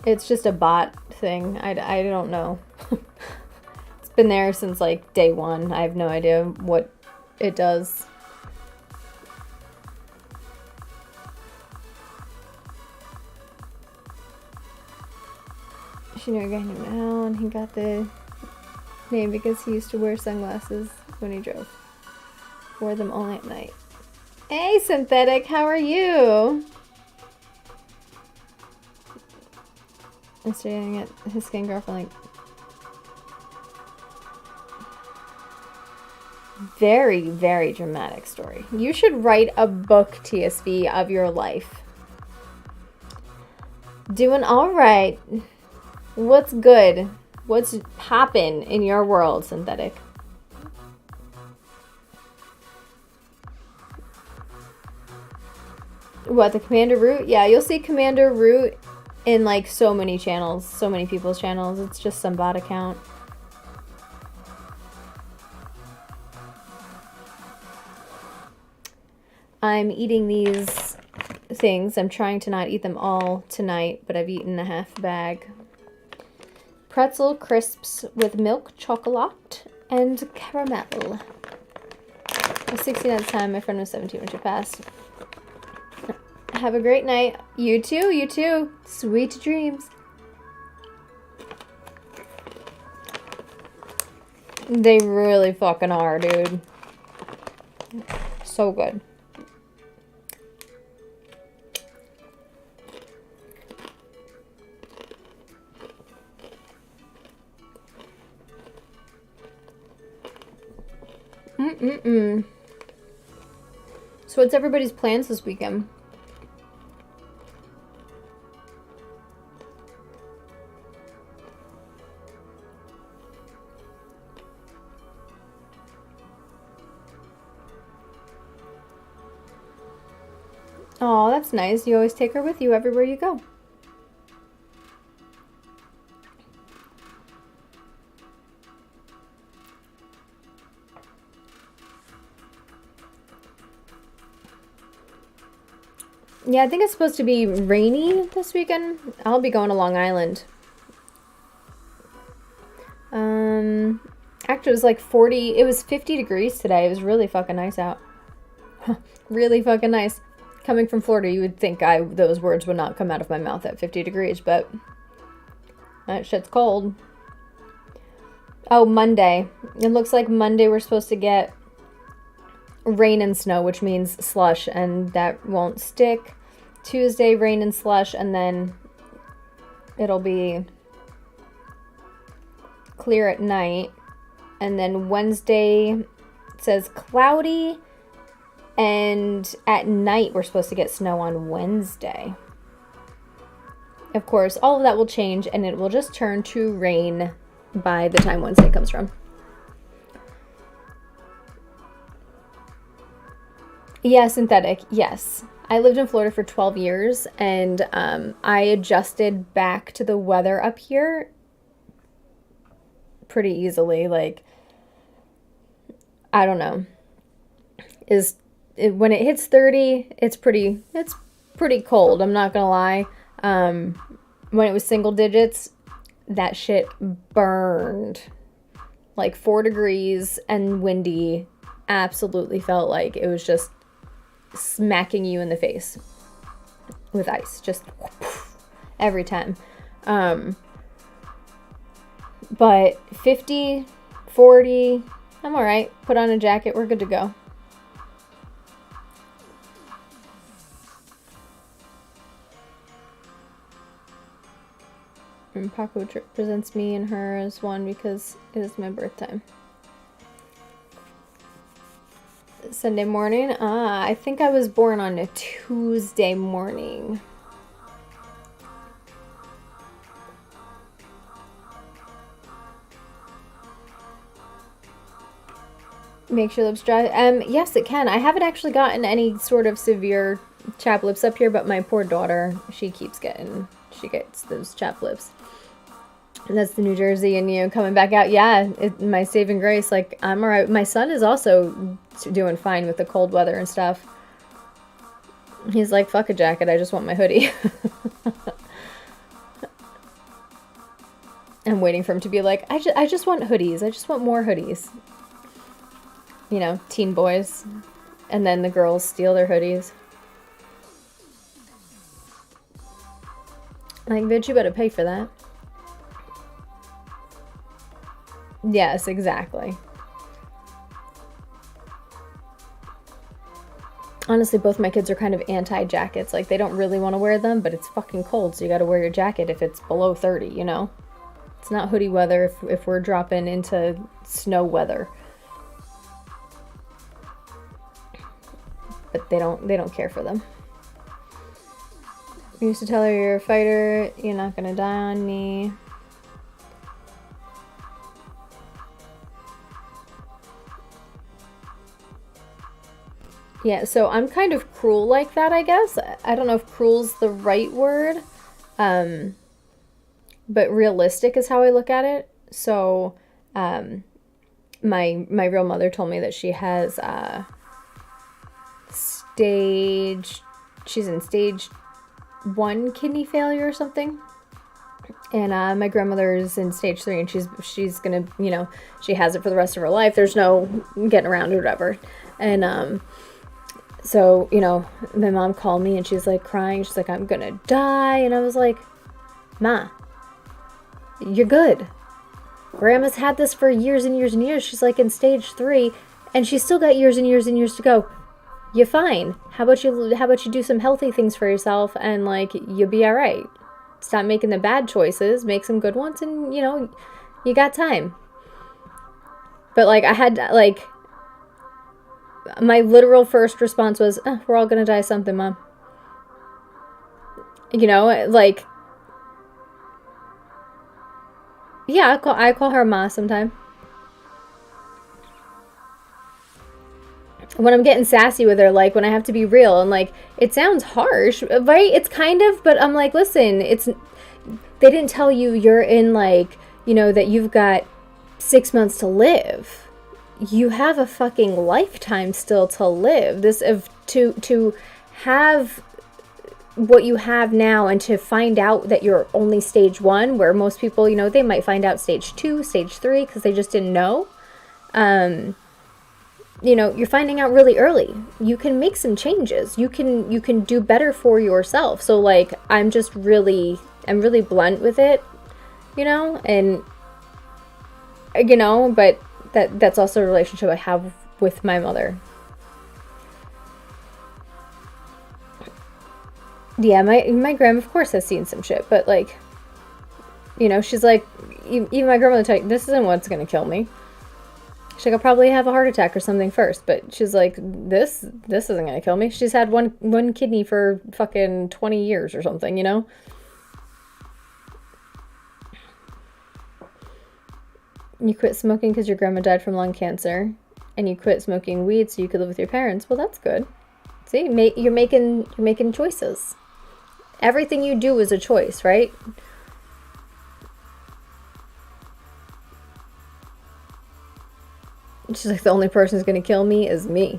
It's just a bot thing. I don't know. It's been there since like day one. I have no idea what it does. She knew a guy named Al, and he got the name because he used to wear sunglasses when he drove. Wore them only at night. Hey, Synthetic, how are you? I'm staring at his skin girlfriend like... Very, very dramatic story. You should write a book, TSV, of your life. Doing all right. What's good? What's poppin' in your world, Synthetic? What, the Commander Root? Yeah, you'll see Commander Root in like so many channels, so many people's channels. It's just some bot account. I'm eating these things. I'm trying to not eat them all tonight, but I've eaten a half bag. Pretzel crisps with milk chocolate and caramel. I was 16 at the time. My friend was 17 when she passed. Have a great night. You too, you too. Sweet dreams. They really fucking are, dude. So good. So what's everybody's plans this weekend? Oh, that's nice. You always take her with you everywhere you go. Yeah, I think it's supposed to be rainy this weekend. I'll be going to Long Island. Actually, it was like 40. It was 50 degrees today. It was really fucking nice out. Really fucking nice. Coming from Florida, you would think those words would not come out of my mouth at 50 degrees, but that shit's cold. Oh, Monday. It looks like Monday we're supposed to get rain and snow, which means slush, and that won't stick. Tuesday, rain and slush, and then it'll be clear at night. And then Wednesday it says cloudy, and at night we're supposed to get snow on Wednesday. Of course, all of that will change, and it will just turn to rain by the time Wednesday comes from. Yeah, Synthetic, yes. I lived in Florida for 12 years, and I adjusted back to the weather up here pretty easily. Like, I don't know. When it hits 30, it's pretty cold, I'm not gonna lie. When it was single digits, that shit burned. Like 4 degrees and windy. Absolutely felt like it was just smacking you in the face with ice, just every time. But 50, 40, I'm all right. Put on a jacket, we're good to go. And Paco presents me and her as one because it is my birth time. Sunday morning? I think I was born on a Tuesday morning. Makes your lips dry? Yes, it can. I haven't actually gotten any sort of severe chapped lips up here, but my poor daughter, she gets those chapped lips. And that's the New Jersey and, you know, coming back out. Yeah, my saving grace. Like, I'm all right. My son is also doing fine with the cold weather and stuff. He's like, fuck a jacket. I just want my hoodie. I'm waiting for him to be like, I just want hoodies. I just want more hoodies. You know, teen boys. And then the girls steal their hoodies. Like, bitch, you better pay for that. Yes, exactly. Honestly, both my kids are kind of anti-jackets. Like, they don't really want to wear them, but it's fucking cold, so you gotta wear your jacket if it's below 30, you know? It's not hoodie weather if we're dropping into snow weather. But they don't care for them. I used to tell her, you're a fighter, you're not gonna die on me. Yeah, so I'm kind of cruel like that, I guess. I don't know if cruel's the right word. But realistic is how I look at it. So, my real mother told me that she has she's in stage 1 kidney failure or something. And my grandmother is in stage 3, and she's gonna, you know, she has it for the rest of her life. There's no getting around it or whatever. And so, you know, my mom called me and she's like crying. She's like, I'm gonna die. And I was like, Ma, you're good. Grandma's had this for years and years and years. She's like in stage 3, and she's still got years and years and years to go. You're fine. How about you do some healthy things for yourself, and like, you'll be all right. Stop making the bad choices, make some good ones, and, you know, you got time. But like, I had, like, my literal first response was, we're all gonna die something, Mom. You know, like, yeah, I call her Ma sometime. When I'm getting sassy with her, like, when I have to be real, and like, it sounds harsh, right? It's kind of, but I'm like, listen, they didn't tell you you're in, like, you know, that you've got 6 months to live. You have a fucking lifetime still to live. To have what you have now, and to find out that you're only stage 1, where most people, you know, they might find out stage 2, stage 3, because they just didn't know. You know, you're finding out really early. You can make some changes. You can do better for yourself. So like, I'm really blunt with it, you know, and, you know, but that's also a relationship I have with my mother. Yeah, my grandma, of course, has seen some shit, but like, you know, she's like, even my grandmother tell you, this isn't what's gonna kill me. She's like, I'll probably have a heart attack or something first, but she's like, this isn't gonna kill me. She's had one kidney for fucking 20 years or something, you know? You quit smoking because your grandma died from lung cancer, and you quit smoking weed so you could live with your parents. Well, that's good. See, you're making choices. Everything you do is a choice, right? She's like, the only person who's gonna kill me is me.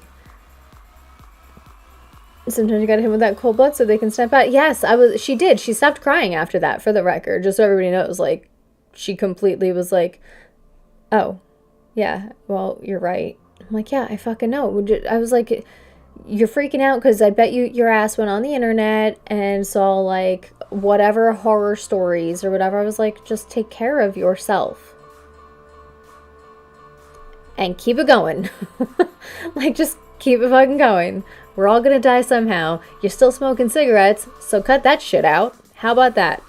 Sometimes you gotta hit them with that cold blood so they can snap out. Yes, she did. She stopped crying after that, for the record, just so everybody knows. Like, she completely was like, oh, yeah, well, you're right. I'm like, yeah, I fucking know. I was like, you're freaking out because I bet your ass went on the internet and saw, like, whatever horror stories or whatever. I was like, just take care of yourself. And keep it going. Like, just keep it fucking going. We're all gonna die somehow. You're still smoking cigarettes, so cut that shit out. How about that?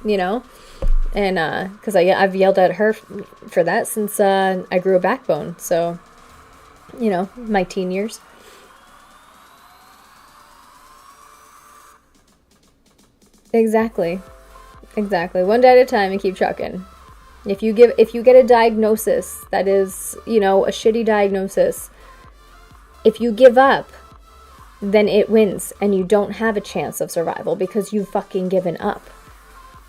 You know? And, because I've yelled at her for that since I grew a backbone. So, you know, my teen years. Exactly. One day at a time and keep trucking. If you get a diagnosis that is, you know, a shitty diagnosis, if you give up, then it wins and you don't have a chance of survival because you've fucking given up.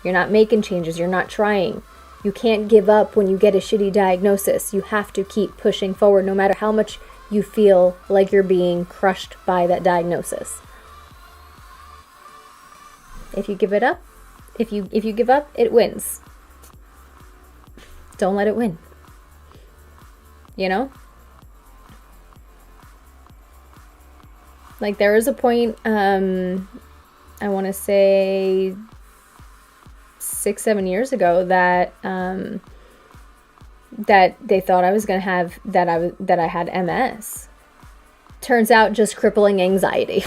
You're not making changes, you're not trying. You can't give up when you get a shitty diagnosis. You have to keep pushing forward no matter how much you feel like you're being crushed by that diagnosis. If you give it up, if you give up, it wins. Don't let it win. You know? Like, there was a point, I want to say 6-7 years ago that that they thought I was going to have, that I had MS. Turns out just crippling anxiety.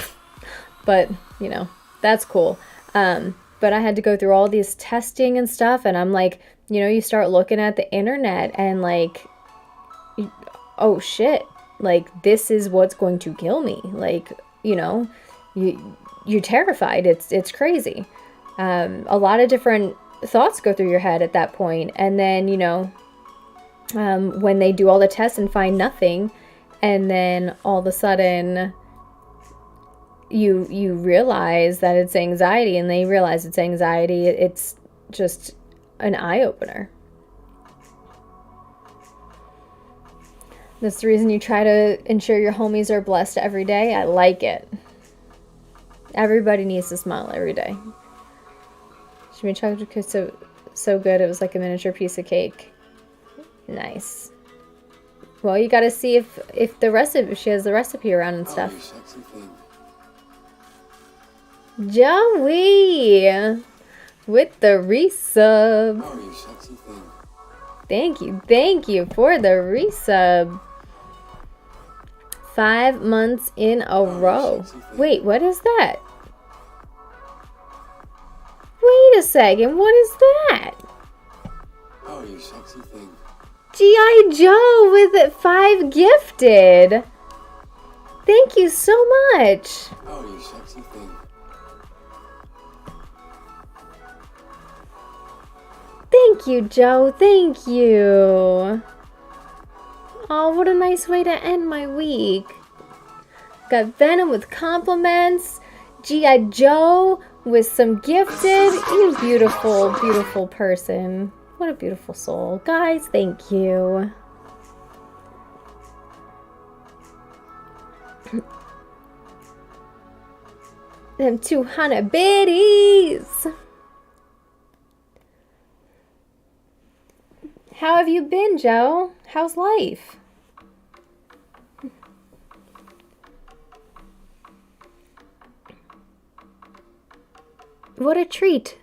But, you know, that's cool. But I had to go through all these testing and stuff, and I'm like, you know, you start looking at the internet and like, oh shit, like this is what's going to kill me. Like, you know, you're terrified. It's crazy. A lot of different thoughts go through your head at that point. And then, you know, when they do all the tests and find nothing, and then all of a sudden you realize that it's anxiety, and they realize it's anxiety, it's just an eye-opener. That's the reason you try to ensure your homies are blessed every day. I like it. Everybody needs to smile every day. She made chocolate cake so good it was like a miniature piece of cake. Nice. Well, you gotta see if the recipe, if she has the recipe around and stuff. Oh, you sexy thing. Joey with the resub. Oh, you sexy thing. Thank you for the resub. 5 months in a row. Wait, what is that? Wait a second, what is that? Oh, you sexy thing. G.I. Joe with 5 gifted. Thank you so much. Oh, you sexy thing. Thank you, Joe. Thank you. Oh, what a nice way to end my week. Got Venom with compliments. G.I. Joe with some gifted. You beautiful, beautiful person. What a beautiful soul. Guys, thank you. Them 200 biddies. How have you been, Joe? How's life? What a treat.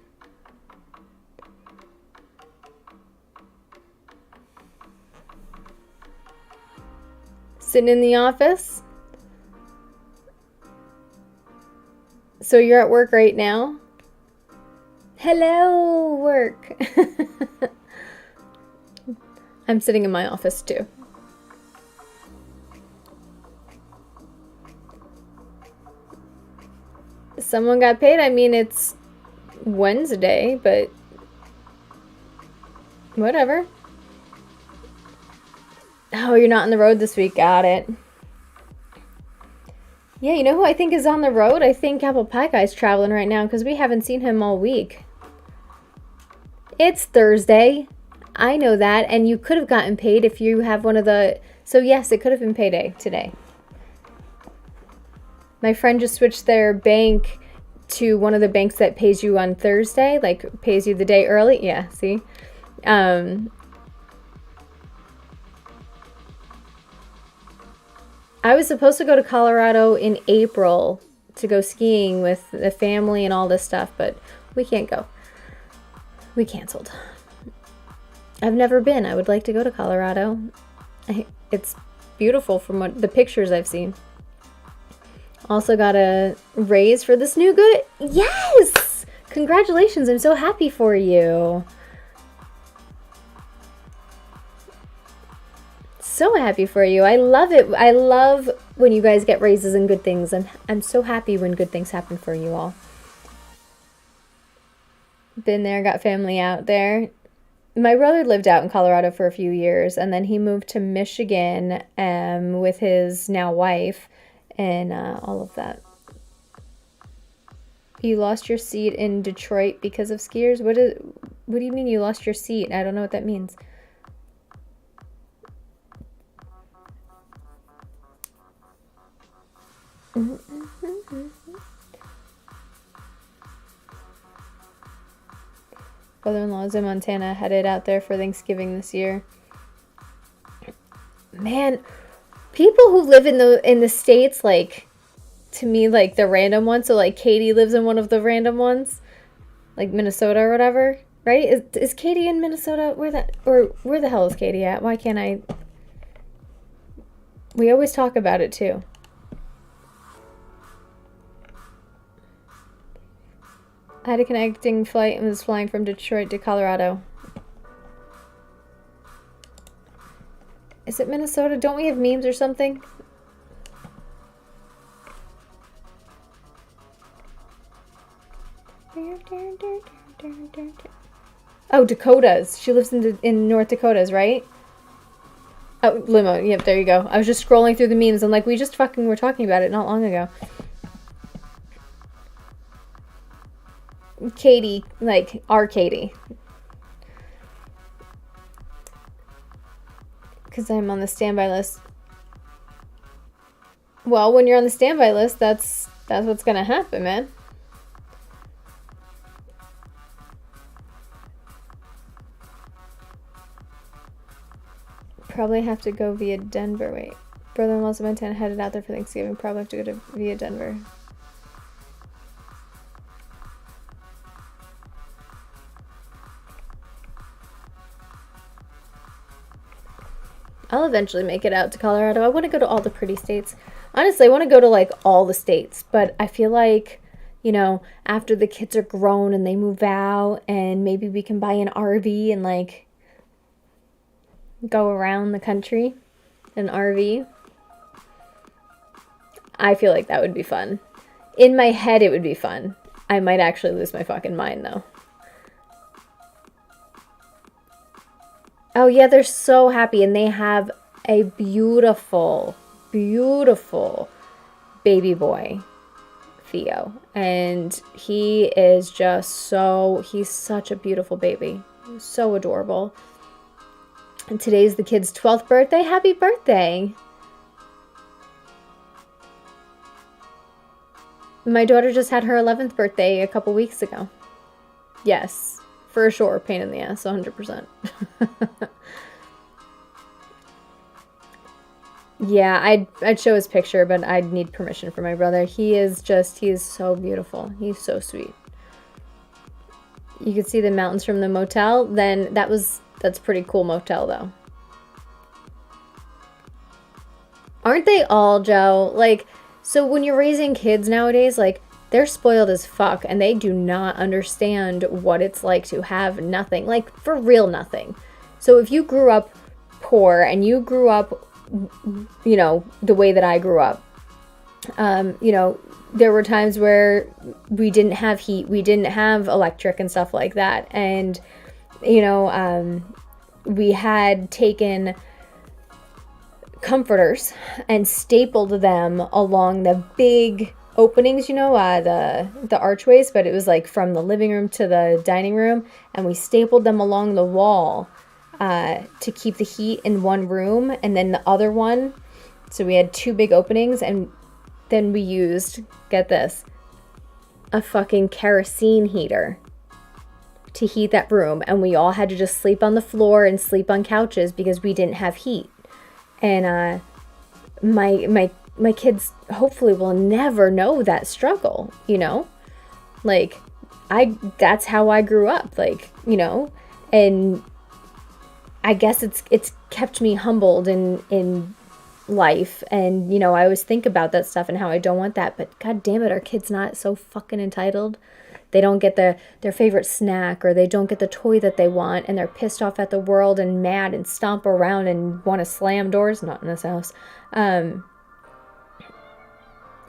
Sitting in the office? So you're at work right now? Hello, work. I'm sitting in my office too. Someone got paid. I mean, it's Wednesday, but whatever. Oh, you're not on the road this week. Got it. Yeah, you know who I think is on the road? I think Apple Pie Guy's traveling right now because we haven't seen him all week. It's Thursday. I know that, and you could have gotten paid if you have one of the... So yes, it could have been payday today. My friend just switched their bank to one of the banks that pays you on Thursday, like pays you the day early. Yeah, see? I was supposed to go to Colorado in April to go skiing with the family and all this stuff, but we can't go. We canceled. I've never been. I would like to go to Colorado. It's beautiful from what the pictures I've seen. Also got a raise for this new good. Yes! Congratulations. I'm so happy for you. so happy for you. I love it. I love when you guys get raises and good things. I'm so happy when good things happen for you all. Been there, got family out there. My brother lived out in Colorado for a few years, and then he moved to Michigan with his now wife and all of that. You lost your seat in Detroit because of skiers? What do you mean you lost your seat? I don't know what that means. Brother-in-law's in Montana, headed out there for Thanksgiving this year. Man, people who live in the States, like, to me, like, the random ones, so, like, Katie lives in one of the random ones, like Minnesota or whatever, right? Is Katie in Minnesota? Where the hell is Katie at? Why can't I? We always talk about it, too. I had a connecting flight and was flying from Detroit to Colorado. Is it Minnesota? Don't we have memes or something? Oh, Dakotas. She lives in North Dakotas, right? Oh, limo. Yep, there you go. I was just scrolling through the memes and like, we just fucking were talking about it not long ago. Katie, like our Katie. Because I'm on the standby list. Well, when you're on the standby list, that's what's gonna happen, man. Probably have to go via Denver. Wait. Brother-in-law's in Montana, headed out there for Thanksgiving. Probably have to go via Denver. I'll eventually make it out to Colorado. I want to go to all the pretty states. Honestly, I want to go to like all the states, but I feel like, you know, after the kids are grown and they move out and maybe we can buy an RV and like go around the country in an RV. I feel like that would be fun. In my head, it would be fun. I might actually lose my fucking mind though. Oh, yeah, they're so happy, and they have a beautiful, beautiful baby boy, Theo. And he is just he's such a beautiful baby. So adorable. And today's the kid's 12th birthday. Happy birthday. My daughter just had her 11th birthday a couple weeks ago. Yes. For sure, pain in the ass, 100%. Yeah, I'd show his picture, but I'd need permission from my brother. He is so beautiful. He's so sweet. You could see the mountains from the motel. Then that's pretty cool motel, though. Aren't they all, Joe? Like, so when you're raising kids nowadays, like, they're spoiled as fuck, and they do not understand what it's like to have nothing. Like, for real nothing. So if you grew up poor, and you grew up, you know, the way that I grew up, you know, there were times where we didn't have heat, we didn't have electric and stuff like that. And, you know, we had taken comforters and stapled them along the big openings, you know, the archways, but it was like from the living room to the dining room, and we stapled them along the wall to keep the heat in one room, and then the other one, so we had two big openings, and then we used, get this, a fucking kerosene heater to heat that room, and we all had to just sleep on the floor and sleep on couches because we didn't have heat. And my kids hopefully will never know that struggle, you know? Like, that's how I grew up, like, you know? And I guess it's kept me humbled in life. And, you know, I always think about that stuff and how I don't want that. But God damn it, are kids not so fucking entitled they don't get their favorite snack, or they don't get the toy that they want, and they're pissed off at the world and mad and stomp around and want to slam doors. Not in this house.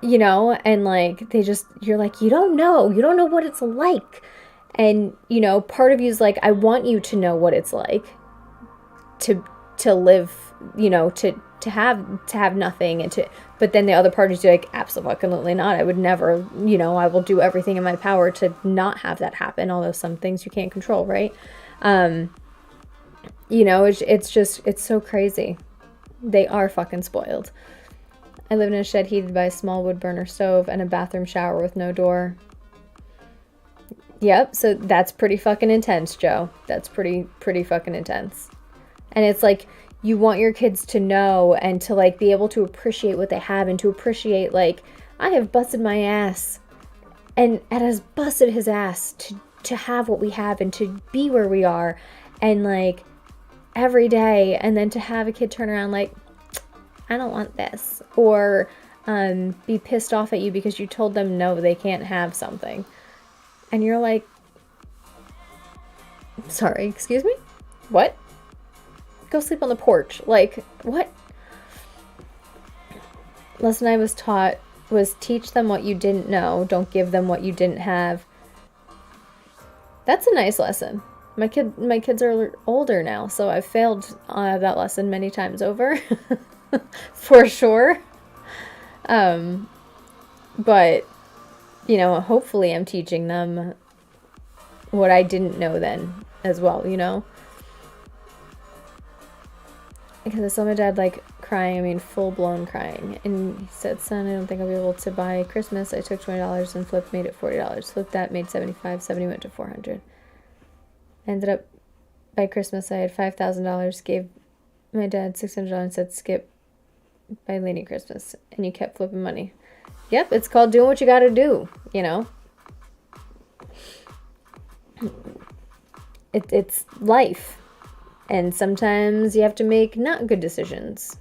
You know, and like you're like, you don't know what it's like. And, you know, part of you is like, I want you to know what it's like to live, you know, to have nothing, and but then the other part is like, absolutely not. I would never, you know, I will do everything in my power to not have that happen, although some things you can't control, right? You know, it's so crazy. They are fucking spoiled. I live in a shed heated by a small wood burner stove and a bathroom shower with no door. Yep, so that's pretty fucking intense, Joe. That's pretty fucking intense. And it's like, you want your kids to know and to like be able to appreciate what they have, and to appreciate, like, I have busted my ass and Ed has busted his ass to have what we have and to be where we are, and like every day, and then to have a kid turn around like, I don't want this, or be pissed off at you because you told them no, they can't have something. And you're like, sorry, excuse me? What? Go sleep on the porch. Like, what? Lesson I was taught was, teach them what you didn't know. Don't give them what you didn't have. That's a nice lesson. My kids are older now, so I've failed that lesson many times over. For sure. But, you know, hopefully I'm teaching them what I didn't know then as well, you know? Because I saw my dad, like, crying, I mean, full-blown crying. And he said, son, I don't think I'll be able to buy Christmas. I took $20 and flipped, made it $40. Flipped that, made $75. 70 went to $400. Ended up, by Christmas, I had $5,000. Gave my dad $600 and said, skip, buy Lainey Christmas. And you kept flipping money. Yep, it's called doing what you gotta do, you know? It's life. And sometimes you have to make not good decisions.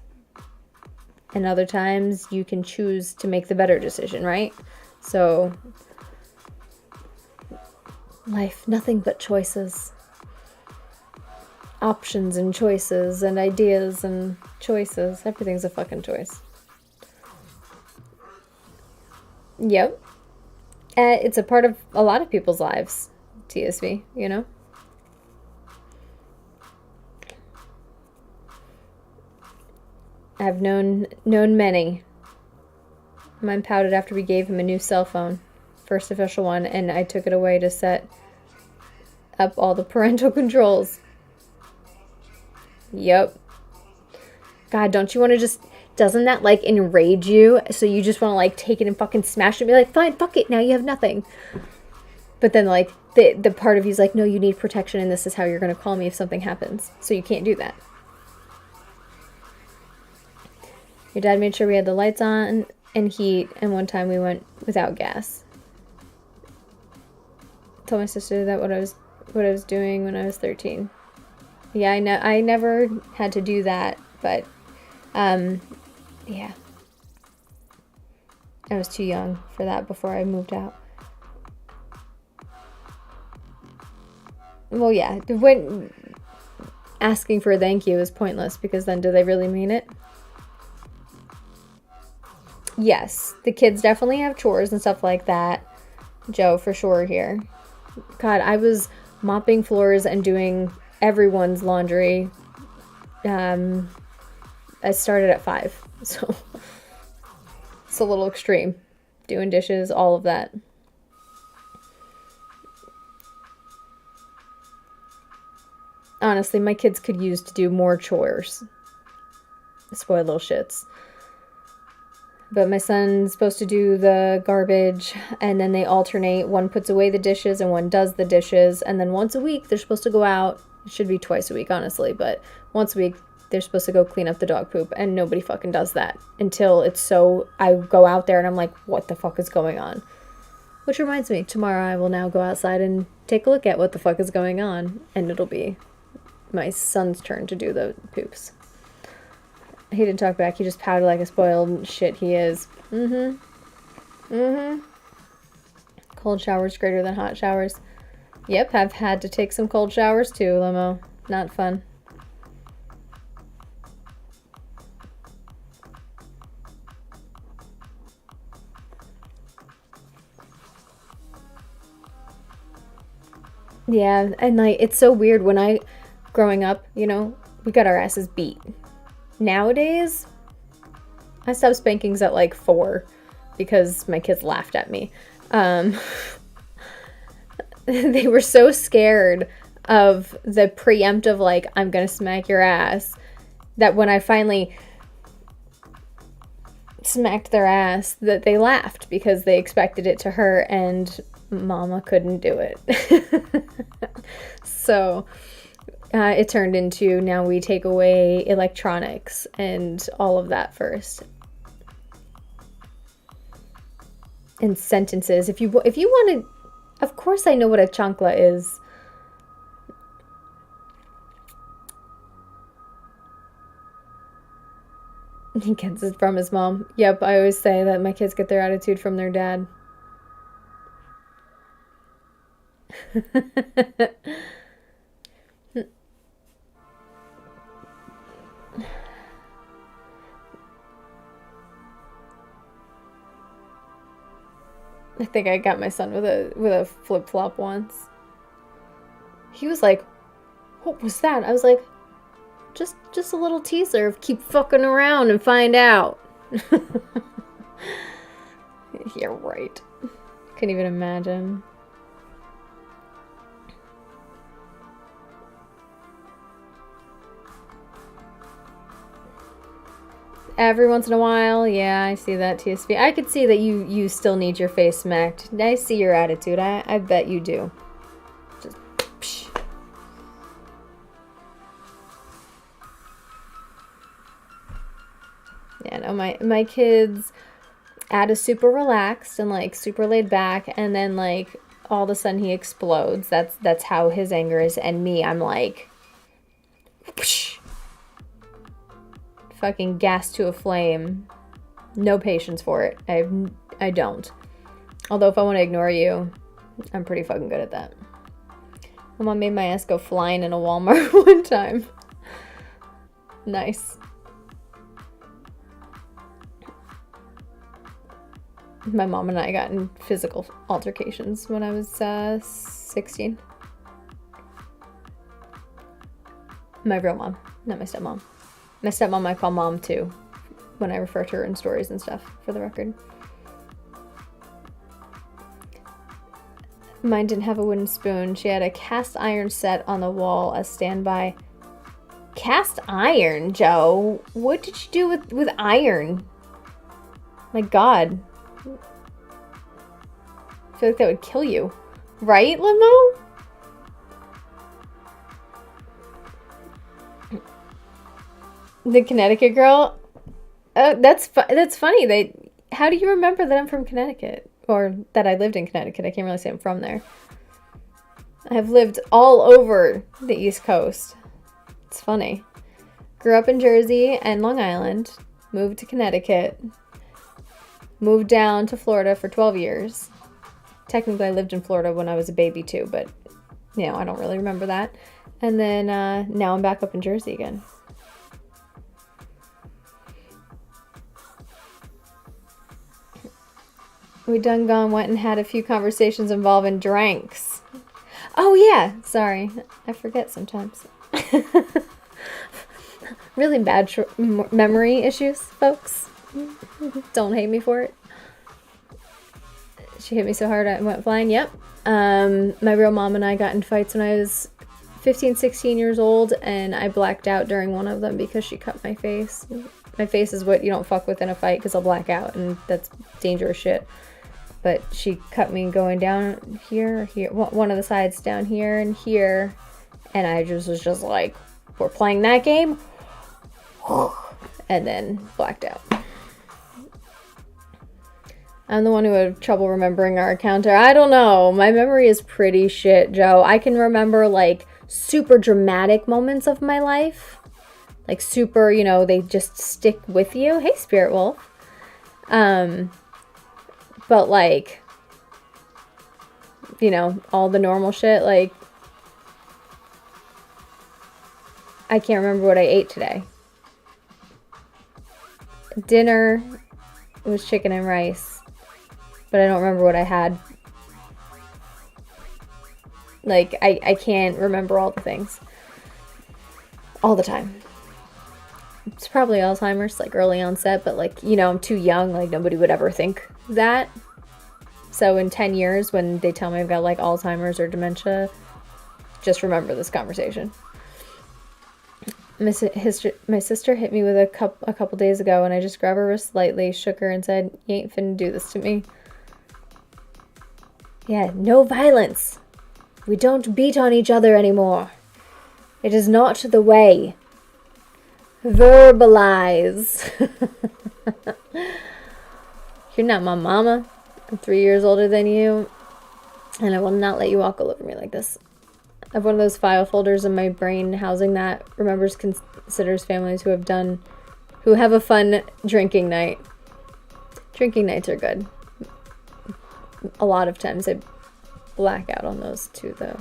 And other times you can choose to make the better decision, right? So, life, nothing but choices. Options and choices and ideas and choices. Everything's a fucking choice. Yep. It's a part of a lot of people's lives, TSV, you know? I've known many. Mine pouted after we gave him a new cell phone, first official one, and I took it away to set up all the parental controls. Yep. God, don't you want to just... Doesn't that, like, enrage you? So you just want to, like, take it and fucking smash it and be like, fine, fuck it, now you have nothing. But then, like, the part of you's like, no, you need protection, and this is how you're going to call me if something happens. So you can't do that. Your dad made sure we had the lights on and heat, and one time we went without gas. Told my sister that what I was doing when I was 13. Yeah, I never had to do that, but yeah. I was too young for that before I moved out. Well, yeah, when asking for a thank you is pointless, because then do they really mean it? Yes, the kids definitely have chores and stuff like that. Joe, for sure here. God, I was mopping floors and doing everyone's laundry. I started at 5, so it's a little extreme. Doing dishes, all of that. Honestly, my kids could use to do more chores. Spoiled little shits. But my son's supposed to do the garbage, and then they alternate. One puts away the dishes and one does the dishes. And then once a week, they're supposed to go out. It should be twice a week, honestly. But once a week, they're supposed to go clean up the dog poop. And nobody fucking does that until it's so... I go out there and I'm like, what the fuck is going on? Which reminds me, tomorrow I will now go outside and take a look at what the fuck is going on. And it'll be my son's turn to do the poops. He didn't talk back. He just pouted like a spoiled shit he is. Called Cold showers greater than hot showers. Yep, I've had to take some cold showers too, Limo. Not fun. Yeah, and like it's so weird when growing up, you know, we got our asses beat. Nowadays, I stopped spankings at like 4 because my kids laughed at me. They were so scared of the preemptive, like, I'm gonna smack your ass, that when I finally smacked their ass, that they laughed because they expected it to hurt and Mama couldn't do it. So it turned into, now we take away electronics and all of that first. And sentences. If you want to, of course I know what a chancla is. He gets it from his mom. Yep, I always say that my kids get their attitude from their dad. I think I got my son with a flip-flop once. He was like, "What was that?" I was like, just a little teaser of keep fucking around and find out. You're right. Couldn't even imagine. Every once in a while, yeah, I see that, TSV. I could see that you still need your face smacked. I see your attitude. I bet you do. Just, psh. Yeah, no, my kids, Ad is super relaxed and like super laid back, and then like all of a sudden he explodes. That's how his anger is, and me, I'm like, psh. Fucking gas to a flame. No patience for it. I don't. Although if I want to ignore you, I'm pretty fucking good at that. My mom made my ass go flying in a Walmart one time. Nice. My mom and I got in physical altercations when I was 16. My real mom, not my stepmom. My stepmom I call mom too, when I refer to her in stories and stuff, for the record. Mine didn't have a wooden spoon. She had a cast iron set on the wall as standby. Cast iron, Joe? What did you do with iron? My God. I feel like that would kill you. Right, Limo? The Connecticut girl? That's funny. How do you remember that I'm from Connecticut? Or that I lived in Connecticut? I can't really say I'm from there. I have lived all over the East Coast. It's funny. Grew up in Jersey and Long Island. Moved to Connecticut. Moved down to Florida for 12 years. Technically, I lived in Florida when I was a baby too, but, you know, I don't really remember that. And then now I'm back up in Jersey again. We done gone, went and had a few conversations involving drinks. Oh, yeah. Sorry. I forget sometimes. Really bad memory issues, folks. Don't hate me for it. She hit me so hard I went flying. Yep. My real mom and I got in fights when I was 15, 16 years old, and I blacked out during one of them because she cut my face. My face is what you don't fuck with in a fight because I'll black out, and that's dangerous shit. But she cut me going down here, one of the sides down here and here, and I just was just like, we're playing that game? And then blacked out. I'm the one who had trouble remembering our encounter. I don't know. My memory is pretty shit, Joe. I can remember, like, super dramatic moments of my life. Like, super, you know, they just stick with you. Hey, Spirit Wolf. But, like, you know, all the normal shit. Like, I can't remember what I ate today. Dinner was chicken and rice, but I don't remember what I had. Like, I can't remember all the things all the time. It's probably Alzheimer's, like early onset, but like, you know, I'm too young, like nobody would ever think that. So in 10 years, when they tell me I've got like Alzheimer's or dementia, just remember this conversation. My sister hit me with a couple days ago, and I just grabbed her wrist lightly, shook her, and said, "You ain't finna do this to me." Yeah, no violence. We don't beat on each other anymore. It is not the way. Verbalize. You're not my mama. I'm 3 years older than you, and I will not let you walk all over me like this. I have one of those file folders in my brain housing that remembers, considers families who have a fun drinking night. Drinking nights are good. A lot of times I black out on those too, though.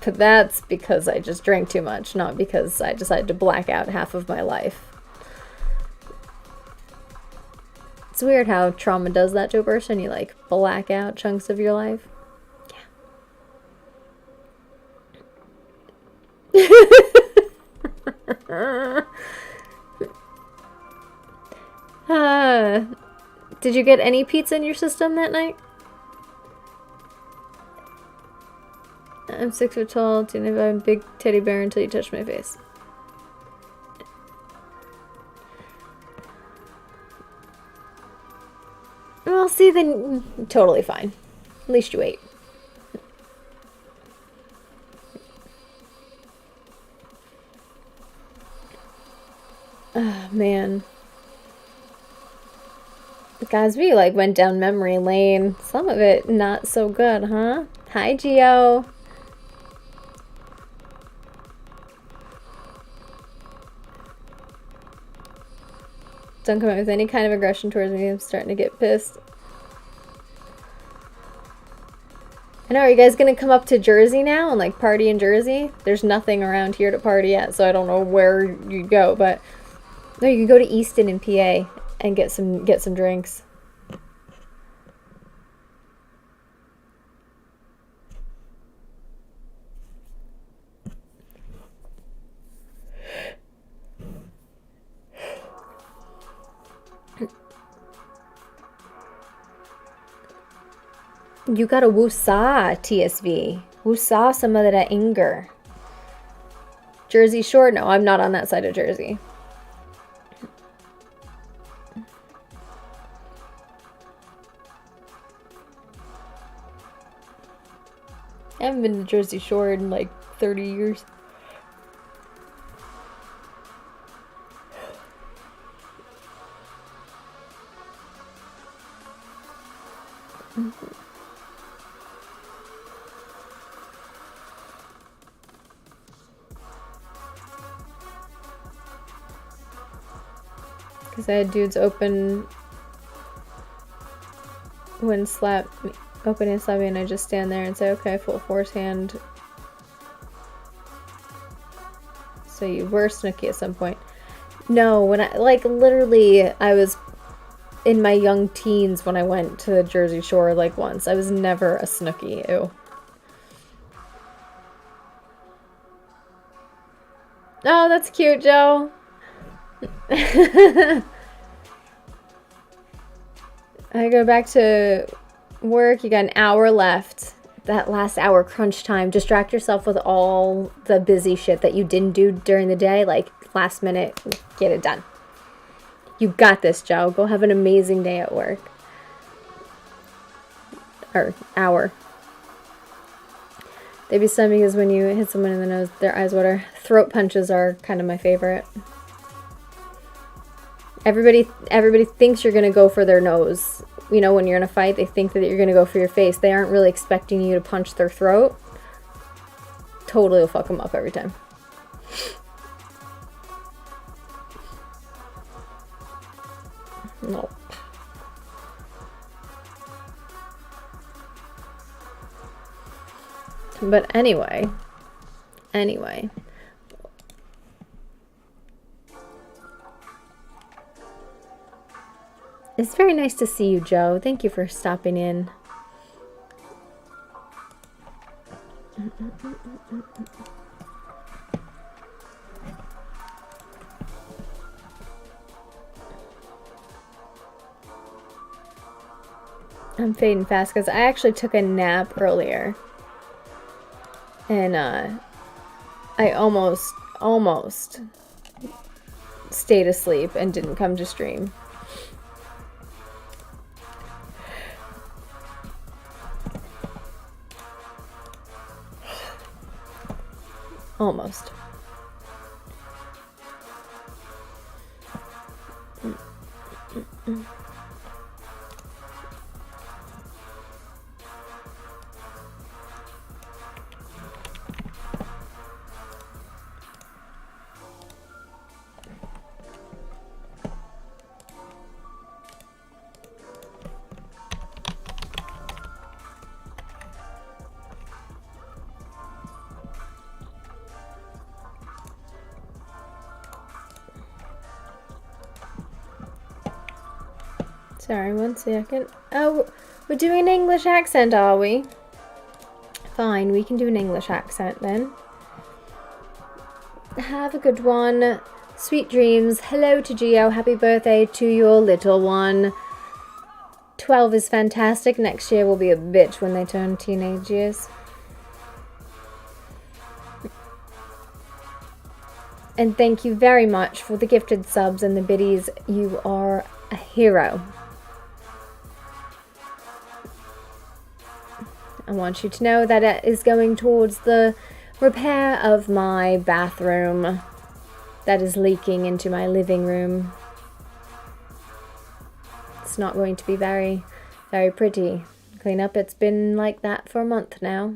But that's because I just drank too much, not because I decided to black out half of my life. It's weird how trauma does that to a person. You like black out chunks of your life. Yeah. Did you get any pizza in your system that night? I'm 6 foot tall, do you know I'm a big teddy bear until you touch my face. Well, see, then totally fine. At least you ate. Oh, man. Guys, we like went down memory lane. Some of it not so good, huh? Hi, Gio. Don't come out with any kind of aggression towards me. I'm starting to get pissed. I know, are you guys gonna come up to Jersey now and like party in Jersey? There's nothing around here to party at, so I don't know where you'd go, but no, you can go to Easton in PA and get some drinks. You gotta woo-saw, TSV. Woo-saw some of that anger. Jersey Shore? No, I'm not on that side of Jersey. I haven't been to Jersey Shore in like 30 years. Because I had dudes open open and slap me, and I just stand there and say, okay, full force hand. So you were Snooki at some point. No, when I, like, literally, I was in my young teens when I went to the Jersey Shore, like, once. I was never a Snooki, ew. Oh, that's cute, Joe. I go back to work. You got an hour left. That last hour, crunch time. Distract yourself with all the busy shit that you didn't do during the day. Like, last minute, get it done. You got this, Joe. Go have an amazing day at work. Or hour. They be stunned because when you hit someone in the nose, their eyes water. Throat punches are kind of my favorite. Everybody thinks you're going to go for their nose. You know, when you're in a fight, they think that you're going to go for your face. They aren't really expecting you to punch their throat. Totally will fuck them up every time. No. But anyway. It's very nice to see you, Joe. Thank you for stopping in. I'm fading fast because I actually took a nap earlier. And I almost stayed asleep and didn't come to stream. Almost. Sorry, 1 second. Oh, we're doing an English accent, are we? Fine, we can do an English accent then. Have a good one. Sweet dreams. Hello to Geo. Happy birthday to your little one. 12 is fantastic. Next year will be a bitch when they turn teenage years. And thank you very much for the gifted subs and the biddies. You are a hero. I want you to know that it is going towards the repair of my bathroom that is leaking into my living room. It's not going to be very, very pretty. Clean up. It's been like that for a month now.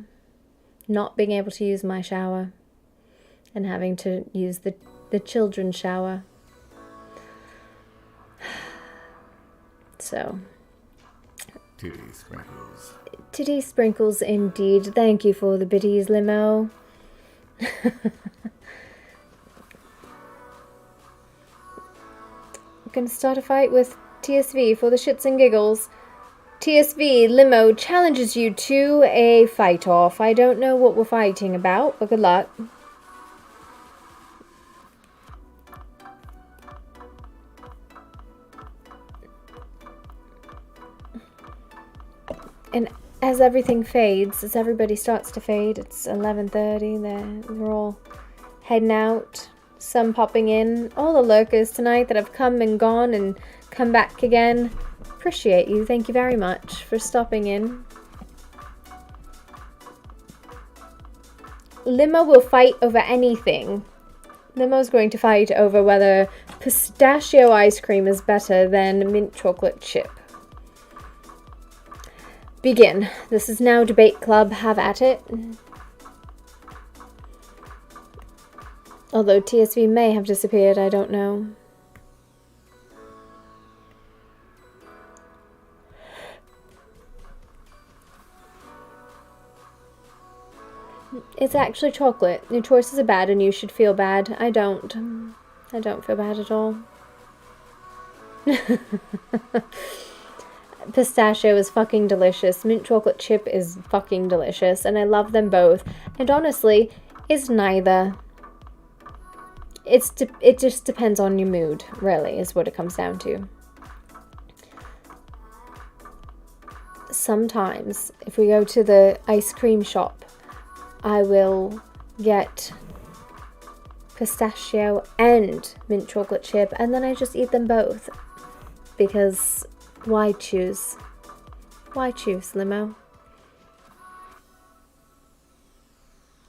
Not being able to use my shower and having to use the children's shower. So. Titty sprinkles. Titty sprinkles indeed. Thank you for the biddies, Limo. I'm gonna start a fight with TSV for the shits and giggles. TSV Limo challenges you to a fight off. I don't know what we're fighting about, but good luck. And as everything fades, as everybody starts to fade, it's 11:30, we're all heading out, some popping in, all the lurkers tonight that have come and gone and come back again. Appreciate you, thank you very much for stopping in. Limo will fight over anything. Limo's going to fight over whether pistachio ice cream is better than mint chocolate chip. Begin. This is now Debate Club. Have at it. Although TSV may have disappeared, I don't know. It's actually chocolate. Your choices are bad and you should feel bad. I don't feel bad at all. Pistachio is fucking delicious. Mint chocolate chip is fucking delicious. And I love them both. And honestly, it's neither. It just depends on your mood, really, is what it comes down to. Sometimes, if we go to the ice cream shop, I will get pistachio and mint chocolate chip, and then I just eat them both. Because why choose? Why choose, Limo?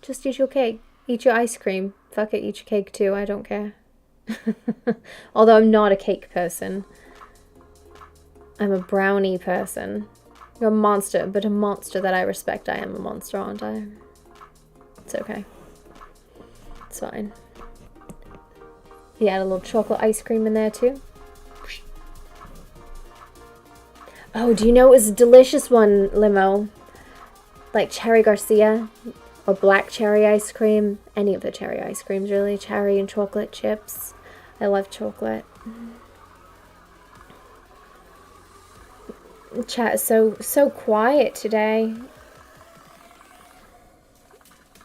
Just eat your cake. Eat your ice cream. Fuck it, eat your cake too, I don't care. Although I'm not a cake person. I'm a brownie person. You're a monster, but a monster that I respect. I am a monster, aren't I? It's okay. It's fine. You add a little chocolate ice cream in there too. Oh, do you know it was a delicious one, Limo? Like Cherry Garcia. or black cherry ice cream. Any of the cherry ice creams, really. Cherry and chocolate chips. I love chocolate. Chat is so quiet today.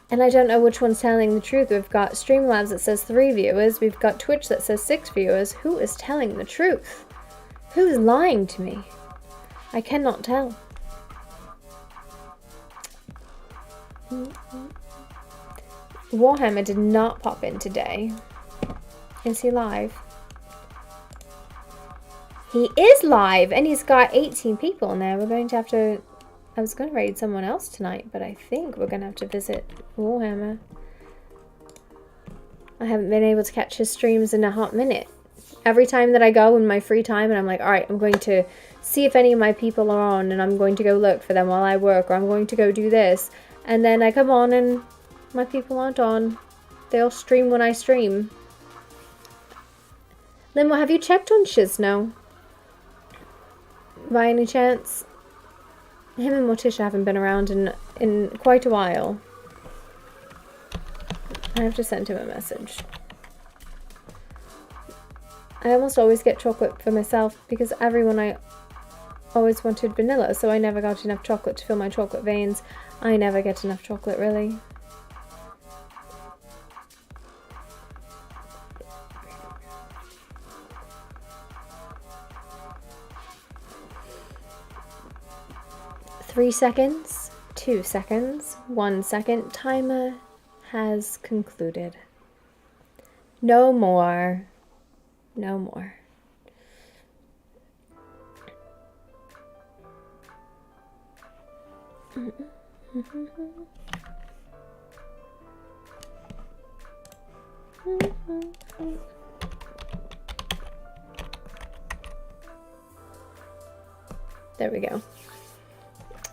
And I don't know which one's telling the truth. We've got Streamlabs that says 3 viewers. We've got Twitch that says 6 viewers. Who is telling the truth? Who's lying to me? I cannot tell. Warhammer did not pop in today. Is he live? He is live, and he's got 18 people in there. We're going to have to... I was going to raid someone else tonight, but I think we're going to have to visit Warhammer. I haven't been able to catch his streams in a hot minute. Every time that I go in my free time and I'm like, alright, I'm going to see if any of my people are on and I'm going to go look for them while I work, or I'm going to go do this. And then I come on and my people aren't on. They'll stream when I stream. Limo, have you checked on Shizno? By any chance? Him and Morticia haven't been around in quite a while. I have to send him a message. I almost always get chocolate for myself because I always wanted vanilla, so I never got enough chocolate to fill my chocolate veins. I never get enough chocolate, really. Three seconds, 2 seconds, 1 second. Timer has concluded. No more. No more. There we go.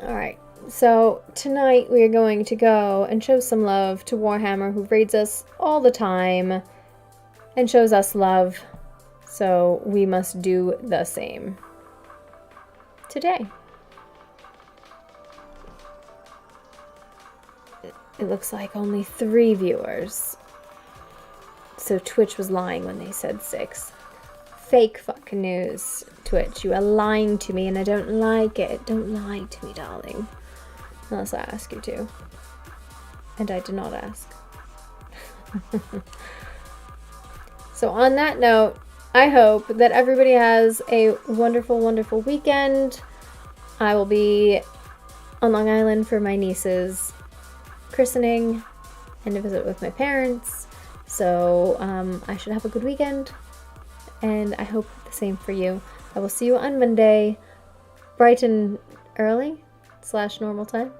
Alright, so tonight we are going to go and show some love to Warhammer, who raids us all the time and shows us love. So we must do the same today. It looks like only 3 viewers. So Twitch was lying when they said 6. Fake fucking news, Twitch. You are lying to me and I don't like it. Don't lie to me, darling. Unless I ask you to. And I did not ask. So on that note, I hope that everybody has a wonderful, wonderful weekend. I will be on Long Island for my niece's christening and a visit with my parents. So I should have a good weekend. And I hope the same for you. I will see you on Monday, bright and early / normal time.